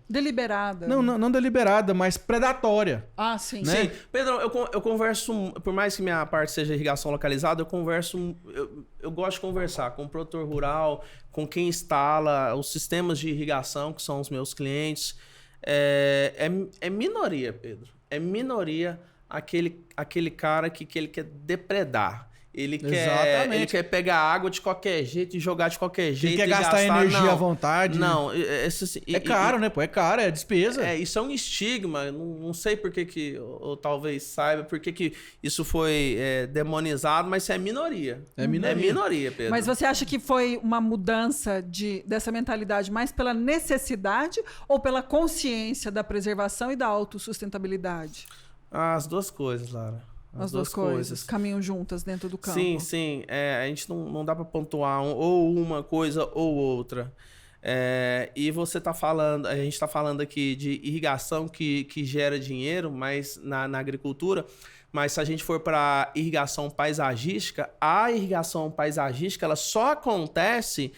deliberada. Não deliberada, mas predatória. Ah, sim. Né? Sim. Pedro, eu converso... Por mais que minha parte seja irrigação localizada, eu gosto de conversar com o produtor rural, com quem instala os sistemas de irrigação, que são os meus clientes. É minoria, Pedro. É minoria aquele cara que ele quer depredar. ele Exatamente. quer pegar água de qualquer jeito e jogar de qualquer jeito. Quer e gastar energia não, à vontade. Não, É caro, né? Pô, é caro, é despesa. isso é um estigma. Não sei por que ou talvez saiba por que isso foi demonizado, mas isso é minoria. É minoria. É minoria, Pedro. Mas você acha que foi uma mudança dessa mentalidade mais pela necessidade ou pela consciência da preservação e da autossustentabilidade? As duas coisas, Lara. As duas coisas caminham juntas dentro do campo. Sim. A gente não dá para pontuar ou uma coisa ou outra. E você tá falando, a gente está falando aqui de irrigação que gera dinheiro, mas na agricultura. Mas se a gente for para irrigação paisagística, a irrigação paisagística ela só acontece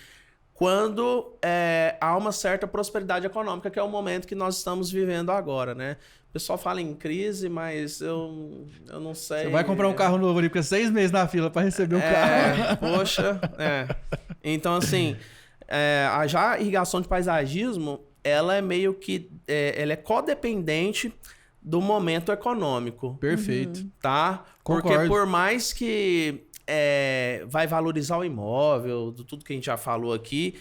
quando há uma certa prosperidade econômica, que é o momento que nós estamos vivendo agora, né? O pessoal fala em crise, mas eu não sei. Você vai comprar um carro novo ali, porque 6 meses na fila para receber o carro. Poxa, Então, assim, já a irrigação de paisagismo, ela é meio que... ela é codependente do momento econômico. Perfeito. Tá? Concordo. Porque por mais que vai valorizar o imóvel, tudo que a gente já falou aqui,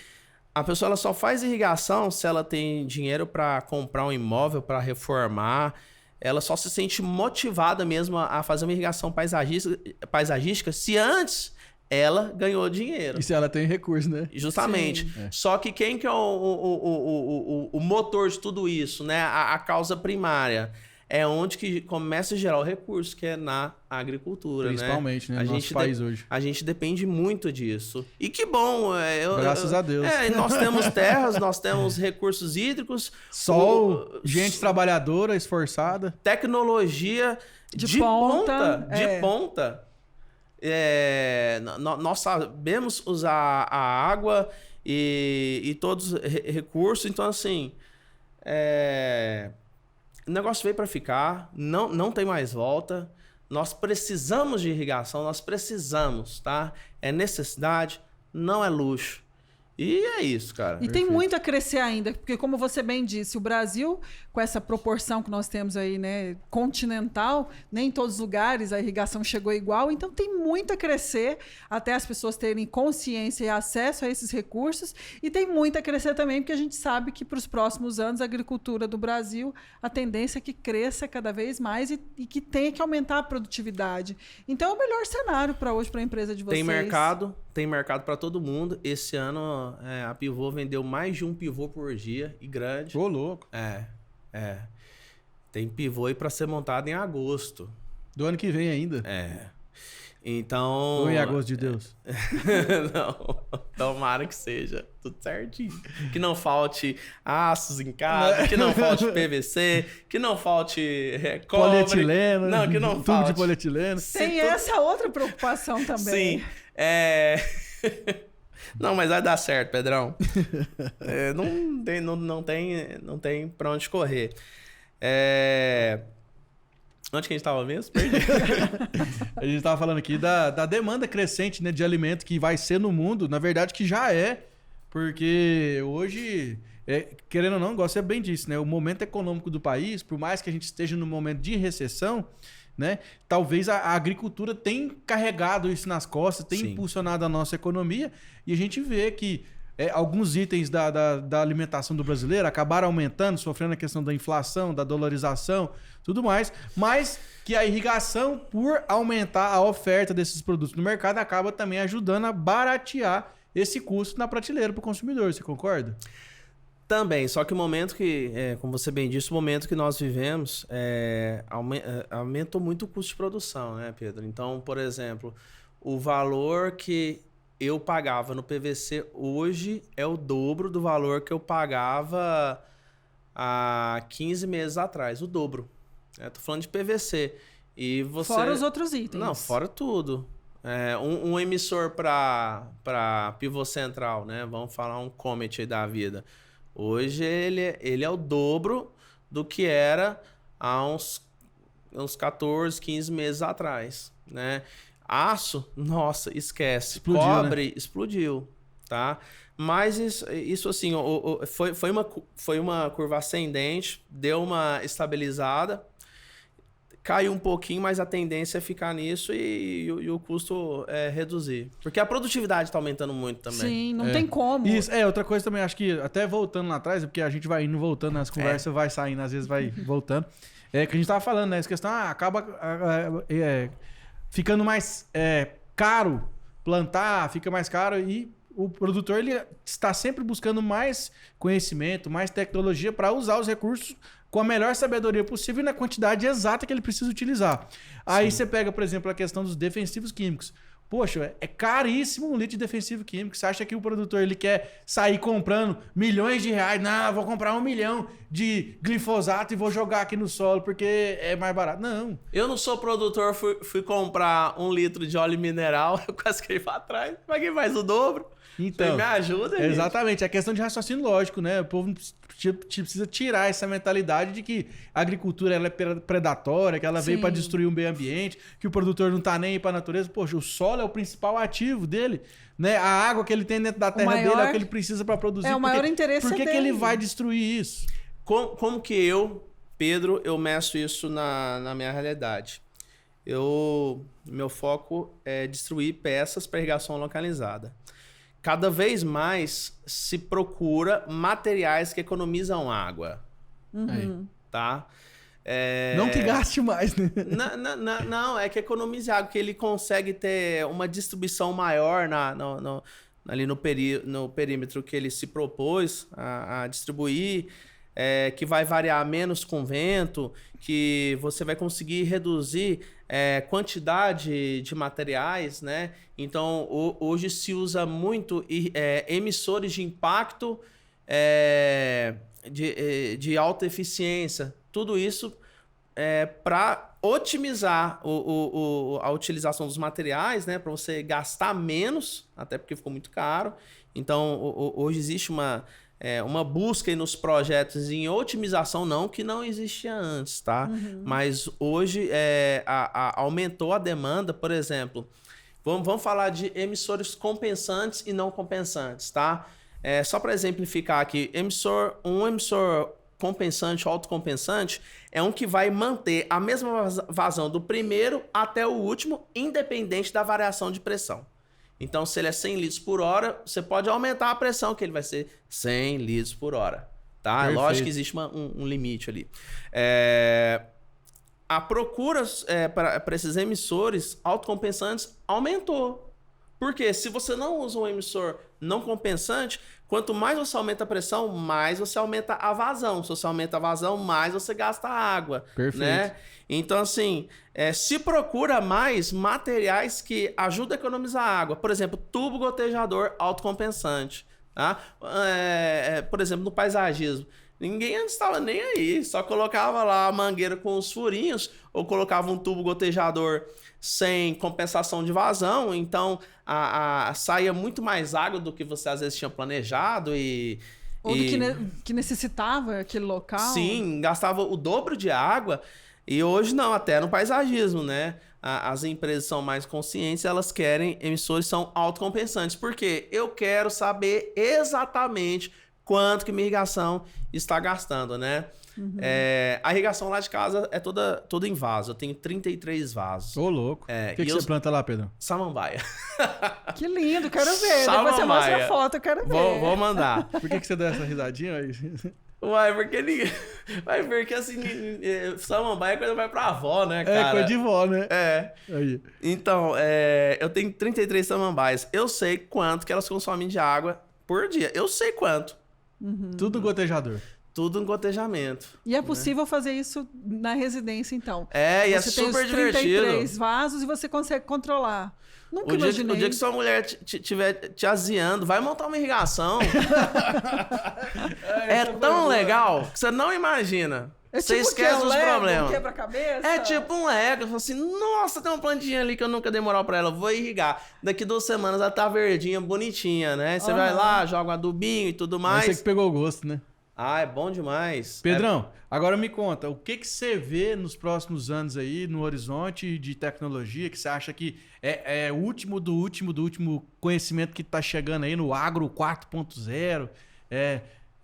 a pessoa ela só faz irrigação se ela tem dinheiro para comprar um imóvel, para reformar. Ela só se sente motivada mesmo a fazer uma irrigação paisagística se antes ela ganhou dinheiro. E se ela tem recurso, né? Justamente. Só que quem que é o motor de tudo isso, né? A causa primária. É onde que começa a gerar o recurso, que é na agricultura, principalmente, né? No nosso país hoje. A gente depende muito disso. E que bom! Graças a Deus. Nós temos terras, nós temos recursos hídricos. Sol, gente trabalhadora, esforçada. Tecnologia de ponta. Nós sabemos usar a água e todos os recursos. Então, assim... O negócio veio para ficar, não tem mais volta. Nós precisamos de irrigação, nós precisamos, tá? É necessidade, não é luxo. E é isso, cara. E tem muito a crescer ainda, porque como você bem disse, o Brasil, com essa proporção que nós temos aí, né, continental, nem em todos os lugares a irrigação chegou igual, então tem muito a crescer até as pessoas terem consciência e acesso a esses recursos, e tem muito a crescer também, porque a gente sabe que para os próximos anos a agricultura do Brasil, a tendência é que cresça cada vez mais e que tenha que aumentar a produtividade. Então é o melhor cenário para hoje, para a empresa de vocês. Tem mercado para todo mundo. Esse ano a Pivô vendeu mais de um pivô por dia e grande. Ô, louco. Tem pivô aí para ser montado em agosto. Do ano que vem ainda. Então... Ou em agosto de Deus. Não, tomara que seja tudo certinho. Que não falte aços em casa, que não falte PVC, que não falte cobre. Polietileno. Não, que não tubo falte. de polietileno. Tem essa outra preocupação também. Sim. Não, mas vai dar certo, Pedrão. Não tem pra onde correr. Onde que a gente estava mesmo? Perdi. A gente estava falando aqui da demanda crescente, né, de alimento que vai ser no mundo. Na verdade, que já é. Porque hoje, querendo ou não, você bem disse, né? O momento econômico do país, por mais que a gente esteja num momento de recessão, né? Talvez a agricultura tenha carregado isso nas costas, tenha impulsionado a nossa economia, e a gente vê que alguns itens da alimentação do brasileiro acabaram aumentando, sofrendo a questão da inflação, da dolarização, tudo mais, mas que a irrigação, por aumentar a oferta desses produtos no mercado, acaba também ajudando a baratear esse custo na prateleira para o consumidor. Você concorda? Também, só que o momento que, como você bem disse, o momento que nós vivemos aumentou muito o custo de produção, né, Pedro? Então, por exemplo, o valor que eu pagava no PVC hoje é o dobro do valor que eu pagava há 15 meses atrás, o dobro. Tô falando de PVC. E você... Fora os outros itens. Não, fora tudo. Um emissor para pivô central, né? Vamos falar um Comet aí da vida. Hoje ele é o dobro do que era há uns 14, 15 meses atrás, né? Aço, nossa, esquece. Explodiu, cobre, né? Explodiu, tá? Mas isso assim, foi uma curva ascendente, deu uma estabilizada. cair um pouquinho, mas a tendência é ficar nisso e o custo é reduzir. Porque a produtividade está aumentando muito também. Sim, não tem como. Isso, outra coisa também, acho que até voltando lá atrás, porque a gente vai indo voltando nas conversas, vai saindo, às vezes vai voltando. É que a gente tava falando, né? Essa questão acaba ficando mais caro plantar, fica mais caro e o produtor ele está sempre buscando mais conhecimento, mais tecnologia para usar os recursos com a melhor sabedoria possível e na quantidade exata que ele precisa utilizar. Aí você pega, por exemplo, a questão dos defensivos químicos. Poxa, é caríssimo um litro de defensivo químico. Você acha que o produtor ele quer sair comprando milhões de reais? Não, vou comprar 1 milhão de glifosato e vou jogar aqui no solo porque é mais barato. Não. Eu não sou produtor, fui comprar 1 litro de óleo mineral, eu quase caí pra trás. Paguei mais o dobro. Então, você me ajuda, gente. Exatamente, é questão de raciocínio lógico, né? O povo precisa tirar essa mentalidade de que a agricultura ela é predatória, que ela veio para destruir o meio ambiente, que o produtor não tá nem aí para a natureza. Poxa, o solo é o principal ativo dele, né? A água que ele tem dentro da terra dele é o que ele precisa para produzir. O maior interesse Por que ele vai destruir isso? Como que eu, Pedro, eu meço isso na minha realidade? Meu foco é destruir peças para irrigação localizada. Cada vez mais se procura materiais que economizam água. Tá? Não que gaste mais, né? Não, é que economize água, que ele consegue ter uma distribuição maior ali no perímetro que ele se propôs a distribuir, que vai variar menos com vento, que você vai conseguir reduzir quantidade de materiais, né? Então, hoje se usa muito emissores de impacto de alta eficiência. Tudo isso para otimizar a utilização dos materiais, né? Para você gastar menos, até porque ficou muito caro. Então, hoje existe uma busca aí nos projetos em otimização, que não existia antes, tá? Mas hoje aumentou a demanda, por exemplo. Vamos falar de emissores compensantes e não compensantes, tá? Só para exemplificar aqui, um emissor compensante, autocompensante, é um que vai manter a mesma vazão do primeiro até o último, independente da variação de pressão. Então, se ele é 100 litros por hora, você pode aumentar a pressão, que ele vai ser 100 litros por hora. Tá? Perfeito. Lógico que existe um limite ali. A procura para esses emissores autocompensantes aumentou. Porque se você não usa um emissor não compensante, quanto mais você aumenta a pressão, mais você aumenta a vazão. Se você aumenta a vazão, mais você gasta água. Perfeito. Né? Então, assim, se procura mais materiais que ajudam a economizar água. Por exemplo, tubo gotejador autocompensante. Tá? Por exemplo, no paisagismo. Ninguém estava nem aí. Só colocava lá a mangueira com os furinhos ou colocava um tubo gotejador sem compensação de vazão. Então, saía muito mais água do que você às vezes tinha planejado Ou do que necessitava aquele local. Sim, gastava o dobro de água. E hoje não, até no paisagismo, né? As empresas são mais conscientes, elas querem emissores são autocompensantes. Por quê? Eu quero saber exatamente quanto que minha irrigação está gastando, né? A irrigação lá de casa é toda em vaso. Eu tenho 33 vasos. Ô, louco. O que você planta lá, Pedro? Samambaia. Que lindo, quero ver. Depois você mostra a foto, eu quero ver. Vou mandar. Por que você deu essa risadinha aí? Uai, porque ninguém... porque assim, samambaia é coisa vai pra avó, né, cara? É, coisa de vó, né? Aí. Então, eu tenho 33 samambaias. Eu sei quanto que elas consomem de água por dia. Eu sei quanto. Tudo gotejador. Tudo um gotejamento. E é possível fazer isso na residência, então. E é você super tem os 33 divertido. vasos e você consegue controlar. Nunca O imaginei. dia que sua mulher estiver te aziando, vai montar uma irrigação. É tão legal que você não imagina. Você tipo esquece um dos Lego, problemas. Um quebra-cabeça? É tipo um Lego. Você fala assim, nossa, tem uma plantinha ali que eu nunca dei moral pra ela. Vou irrigar. Daqui 2 semanas ela tá verdinha, bonitinha, né? Você vai lá, joga um adubinho e tudo mais. Você que pegou o gosto, né? É bom demais. Pedrão, agora me conta, o que você vê nos próximos anos aí, no horizonte de tecnologia, que você acha que é o último do último conhecimento que tá chegando aí no agro 4.0,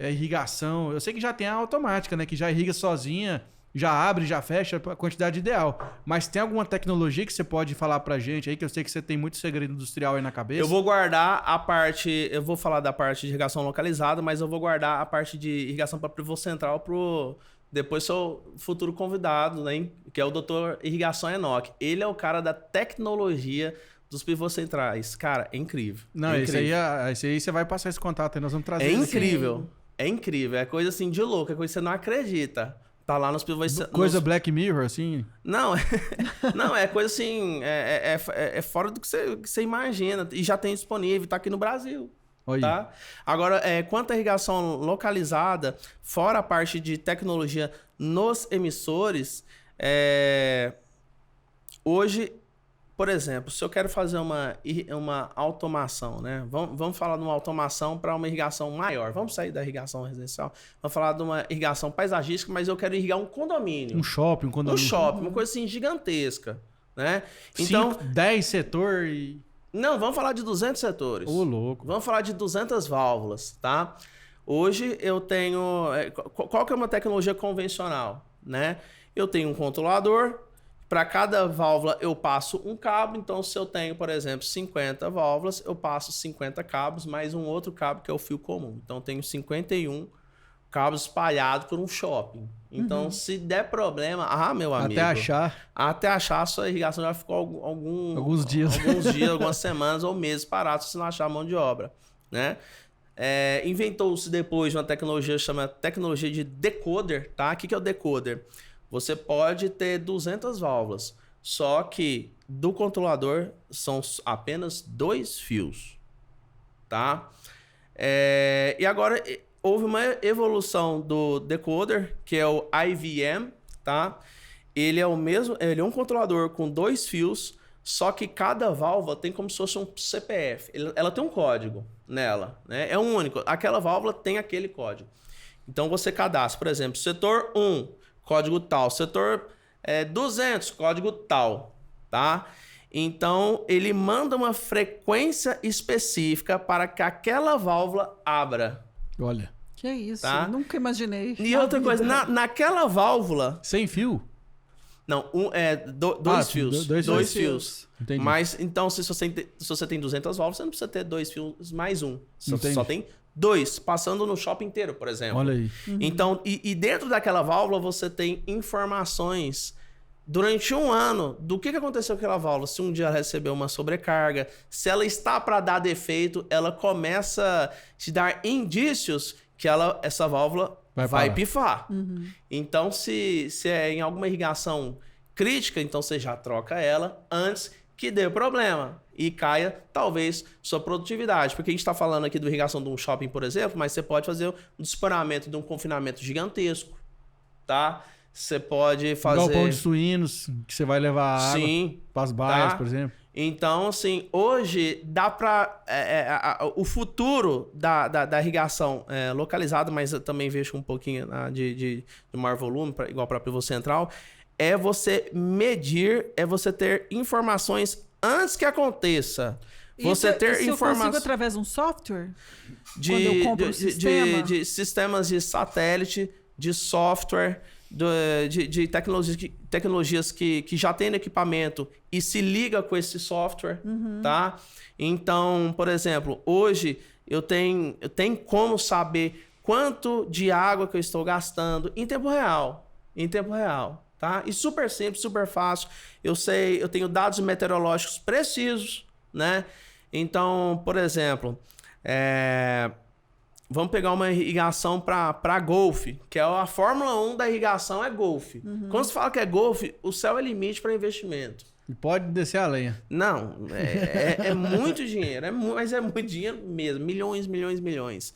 irrigação. Eu sei que já tem a automática, né? Que já irriga sozinha já abre, já fecha a quantidade ideal. Mas tem alguma tecnologia que você pode falar pra gente aí, que eu sei que você tem muito segredo industrial aí na cabeça? Eu vou guardar a parte... Eu vou falar da parte de irrigação localizada, mas eu vou guardar a parte de irrigação para pivô central pro... Depois seu futuro convidado, né? Que é o Dr. Irrigação Enoch. Ele é o cara da tecnologia dos pivôs centrais. Cara, é incrível. Não, é esse aí você vai passar esse contato aí, nós vamos trazer. É ele aqui. incrível. É incrível. É coisa assim de louco. É coisa que você não acredita. Tá lá nos pivôs... Coisa Black Mirror, assim? Não, não, é coisa assim... É fora do que você imagina. E já tem disponível. Tá aqui no Brasil. Oi. Tá? Agora, quanto à irrigação localizada, fora a parte de tecnologia nos emissores, hoje, por exemplo, se eu quero fazer uma automação, né? Vamos falar de uma automação para uma irrigação maior. Vamos sair da irrigação residencial. Vamos falar de uma irrigação paisagística, mas eu quero irrigar um condomínio. Um shopping, um condomínio. Um shopping, uma coisa assim gigantesca, né? Então, 10 setor e... Não, vamos falar de 200 setores. Ô, louco. Vamos falar de 200 válvulas, tá? Hoje eu tenho... Qual que é uma tecnologia convencional, né? Eu tenho um controlador, para cada válvula eu passo um cabo, então se eu tenho, por exemplo, 50 válvulas, eu passo 50 cabos, mais um outro cabo que é o fio comum. Então eu tenho 51 cabos espalhados por um shopping. Então, se der problema... meu amigo... Até achar, a sua irrigação já ficou alguns dias, algumas semanas ou meses parados se não achar a mão de obra, né? Inventou-se depois uma tecnologia chamada tecnologia de decoder, tá? O que é o decoder? Você pode ter 200 válvulas, só que do controlador são apenas 2 fios, tá? E agora... Houve uma evolução do decoder, que é o IVM, tá? Ele é um controlador com 2 fios, só que cada válvula tem como se fosse um CPF. Ela tem um código nela, né? É um único. Aquela válvula tem aquele código. Então você cadastra, por exemplo, setor 1, código tal, setor 200, código tal, tá? Então ele manda uma frequência específica para que aquela válvula abra. Olha. Que é isso? Tá? Nunca imaginei. E outra coisa, naquela válvula... Sem fio? Não, dois fios. Dois fios. Entendi. Mas, então, se você tem 200 válvulas, você não precisa ter 2 fios mais um. Você só tem 2, passando no shopping inteiro, por exemplo. Olha aí. Então, e dentro daquela válvula, você tem informações... Durante um ano, do que aconteceu com aquela válvula? Se um dia ela recebeu uma sobrecarga, se ela está para dar defeito, ela começa a te dar indícios que essa válvula vai pifar. Então, se é em alguma irrigação crítica, então você já troca ela antes que dê problema e caia, talvez, sua produtividade. Porque a gente está falando aqui de irrigação de um shopping, por exemplo, mas você pode fazer um disparamento de um confinamento gigantesco, tá? Você pode fazer... Galpão de suínos, que você vai levar água para as baias, por exemplo. Então, assim, hoje dá para... o futuro da irrigação localizada, mas eu também vejo um pouquinho de maior volume, igual para pivô central, é você medir, é você ter informações antes que aconteça. Você ter informações... eu consigo através de um software? Quando eu compro um sistema? De sistemas de satélite, de software... De tecnologias que já tem no equipamento e se liga com esse software, tá? Então, por exemplo, hoje eu tenho como saber quanto de água que eu estou gastando em tempo real, tá? E super simples, super fácil. Eu tenho dados meteorológicos precisos, né? Então, por exemplo, vamos pegar uma irrigação para golfe, que é a Fórmula 1 da irrigação é golfe. Quando se fala que é golfe, o céu é limite para investimento. E pode descer a lenha. Não, é muito dinheiro, mas é muito dinheiro mesmo, milhões.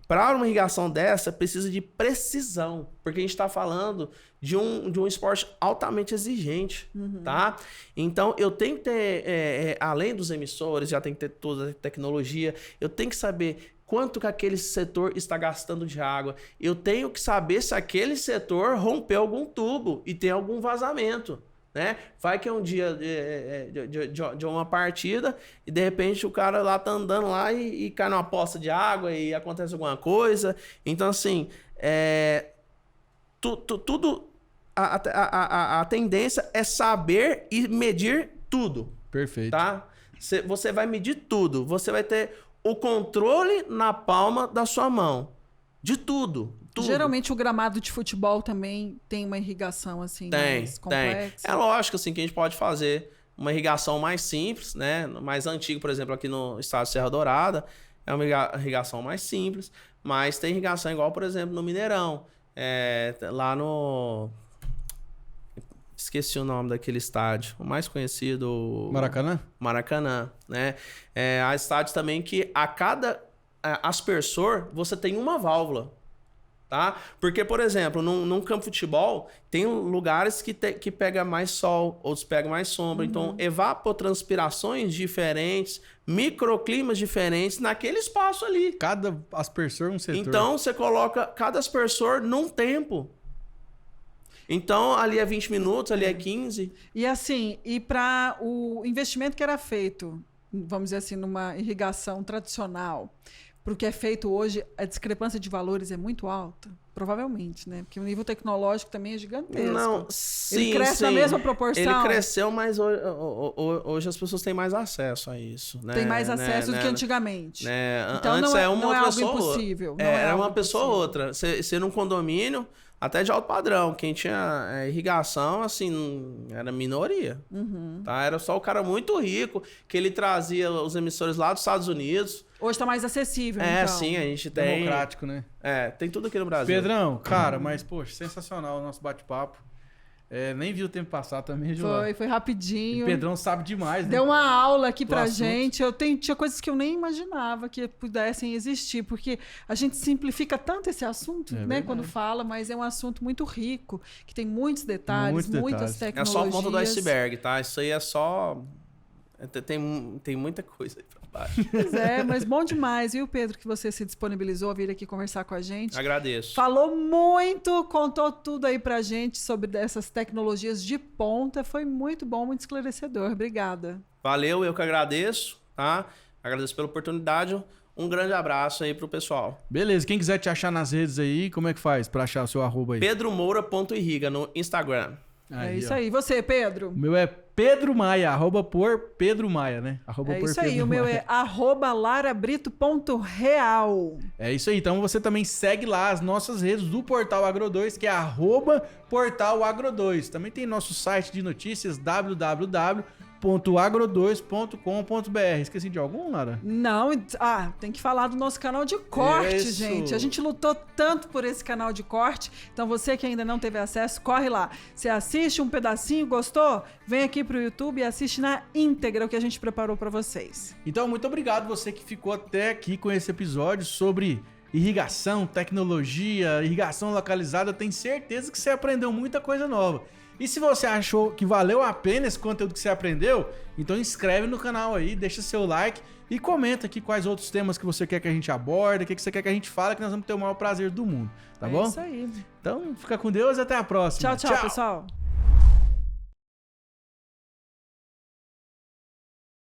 Para uma irrigação dessa, precisa de precisão, porque a gente está falando de um esporte altamente exigente, tá? Então, eu tenho que ter, além dos emissores, já tem que ter toda a tecnologia, eu tenho que saber quanto que aquele setor está gastando de água. Eu tenho que saber se aquele setor rompeu algum tubo e tem algum vazamento, né? Vai que é um dia de uma partida e de repente o cara lá tá andando lá e cai numa poça de água e acontece alguma coisa. Então, assim, tudo a tendência é saber e medir tudo, Perfeito. tá? Você vai medir tudo. Você vai ter o controle na palma da sua mão. De tudo. Tudo. Geralmente o gramado de futebol também tem uma irrigação assim mais complexa. É lógico assim, que a gente pode fazer uma irrigação mais simples, né? Mais antigo, por exemplo, aqui no estado de Serra Dourada, é uma irrigação mais simples, mas tem irrigação igual, por exemplo, no Mineirão. Lá no... Esqueci o nome daquele estádio. O mais conhecido... Maracanã? Maracanã, né? Há estádios também que a cada aspersor você tem uma válvula, tá? Porque, por exemplo, num campo de futebol, tem lugares que pega mais sol, outros pegam mais sombra. Então, evapotranspirações diferentes, microclimas diferentes naquele espaço ali. Cada aspersor um setor. Então, você coloca cada aspersor num tempo. Então, ali é 20 minutos, ali é 15. E assim, e para o investimento que era feito, vamos dizer assim, numa irrigação tradicional, para o que é feito hoje, a discrepância de valores é muito alta? Provavelmente, né? Porque o nível tecnológico também é gigantesco. Não, sim, ele cresce na mesma proporção. Ele cresceu, mas hoje as pessoas têm mais acesso a isso. Né? Tem mais acesso do que antigamente. Então, antes é uma outra pessoa. Impossível. Era uma pessoa ou outra. Você num condomínio, até de alto padrão, quem tinha irrigação, assim, era minoria. Tá? Era só o cara muito rico, que ele trazia os emissores lá dos Estados Unidos. Hoje está mais acessível, então. Sim, a gente tem... Democrático, né? Tem tudo aqui no Brasil. Pedrão, cara, mas, poxa, sensacional o nosso bate-papo. Nem vi o tempo passar também, João. Foi rapidinho. O Pedrão sabe demais, né? Deu uma aula aqui pra assunto. gente. Tinha coisas que eu nem imaginava que pudessem existir, porque a gente simplifica tanto esse assunto, né, verdade. quando fala, mas é um assunto muito rico, que tem muitos detalhes, muitas É tecnologias. só a ponta do iceberg, tá? Isso aí é só... Tem muita coisa aí pra baixo. Pois é, mas bom demais, viu, Pedro, que você se disponibilizou a vir aqui conversar com a gente. Agradeço. Falou muito, contou tudo aí pra gente sobre essas tecnologias de ponta. Foi muito bom, muito esclarecedor. Obrigada. Valeu, eu que agradeço, tá? Agradeço pela oportunidade. Um grande abraço aí pro pessoal. Beleza, quem quiser te achar nas redes aí, como é que faz pra achar o seu arroba aí? pedromoura.irriga no Instagram. É isso aí. E você, Pedro? O meu é Pedro Maia, @ por Pedro Maia, né? É isso aí. O meu é @larabrito.real. É isso aí. Então você também segue lá as nossas redes do Portal Agro 2, que é @Portal Agro 2. Também tem nosso site de notícias, www.agro2.com.br. Esqueci de algum, Lara? Não, tem que falar do nosso canal de corte, Isso. gente. A gente lutou tanto por esse canal de corte, então você que ainda não teve acesso, corre lá. Você assiste um pedacinho, gostou? Vem aqui pro YouTube e assiste na íntegra o que a gente preparou para vocês. Então, muito obrigado você que ficou até aqui com esse episódio sobre irrigação, tecnologia, irrigação localizada. Tenho certeza que você aprendeu muita coisa nova. E se você achou que valeu a pena esse conteúdo que você aprendeu, então inscreve no canal aí, deixa seu like e comenta aqui quais outros temas que você quer que a gente aborde, o que você quer que a gente fale, que nós vamos ter o maior prazer do mundo, tá bom? É isso aí. Então, fica com Deus e até a próxima. Tchau, pessoal.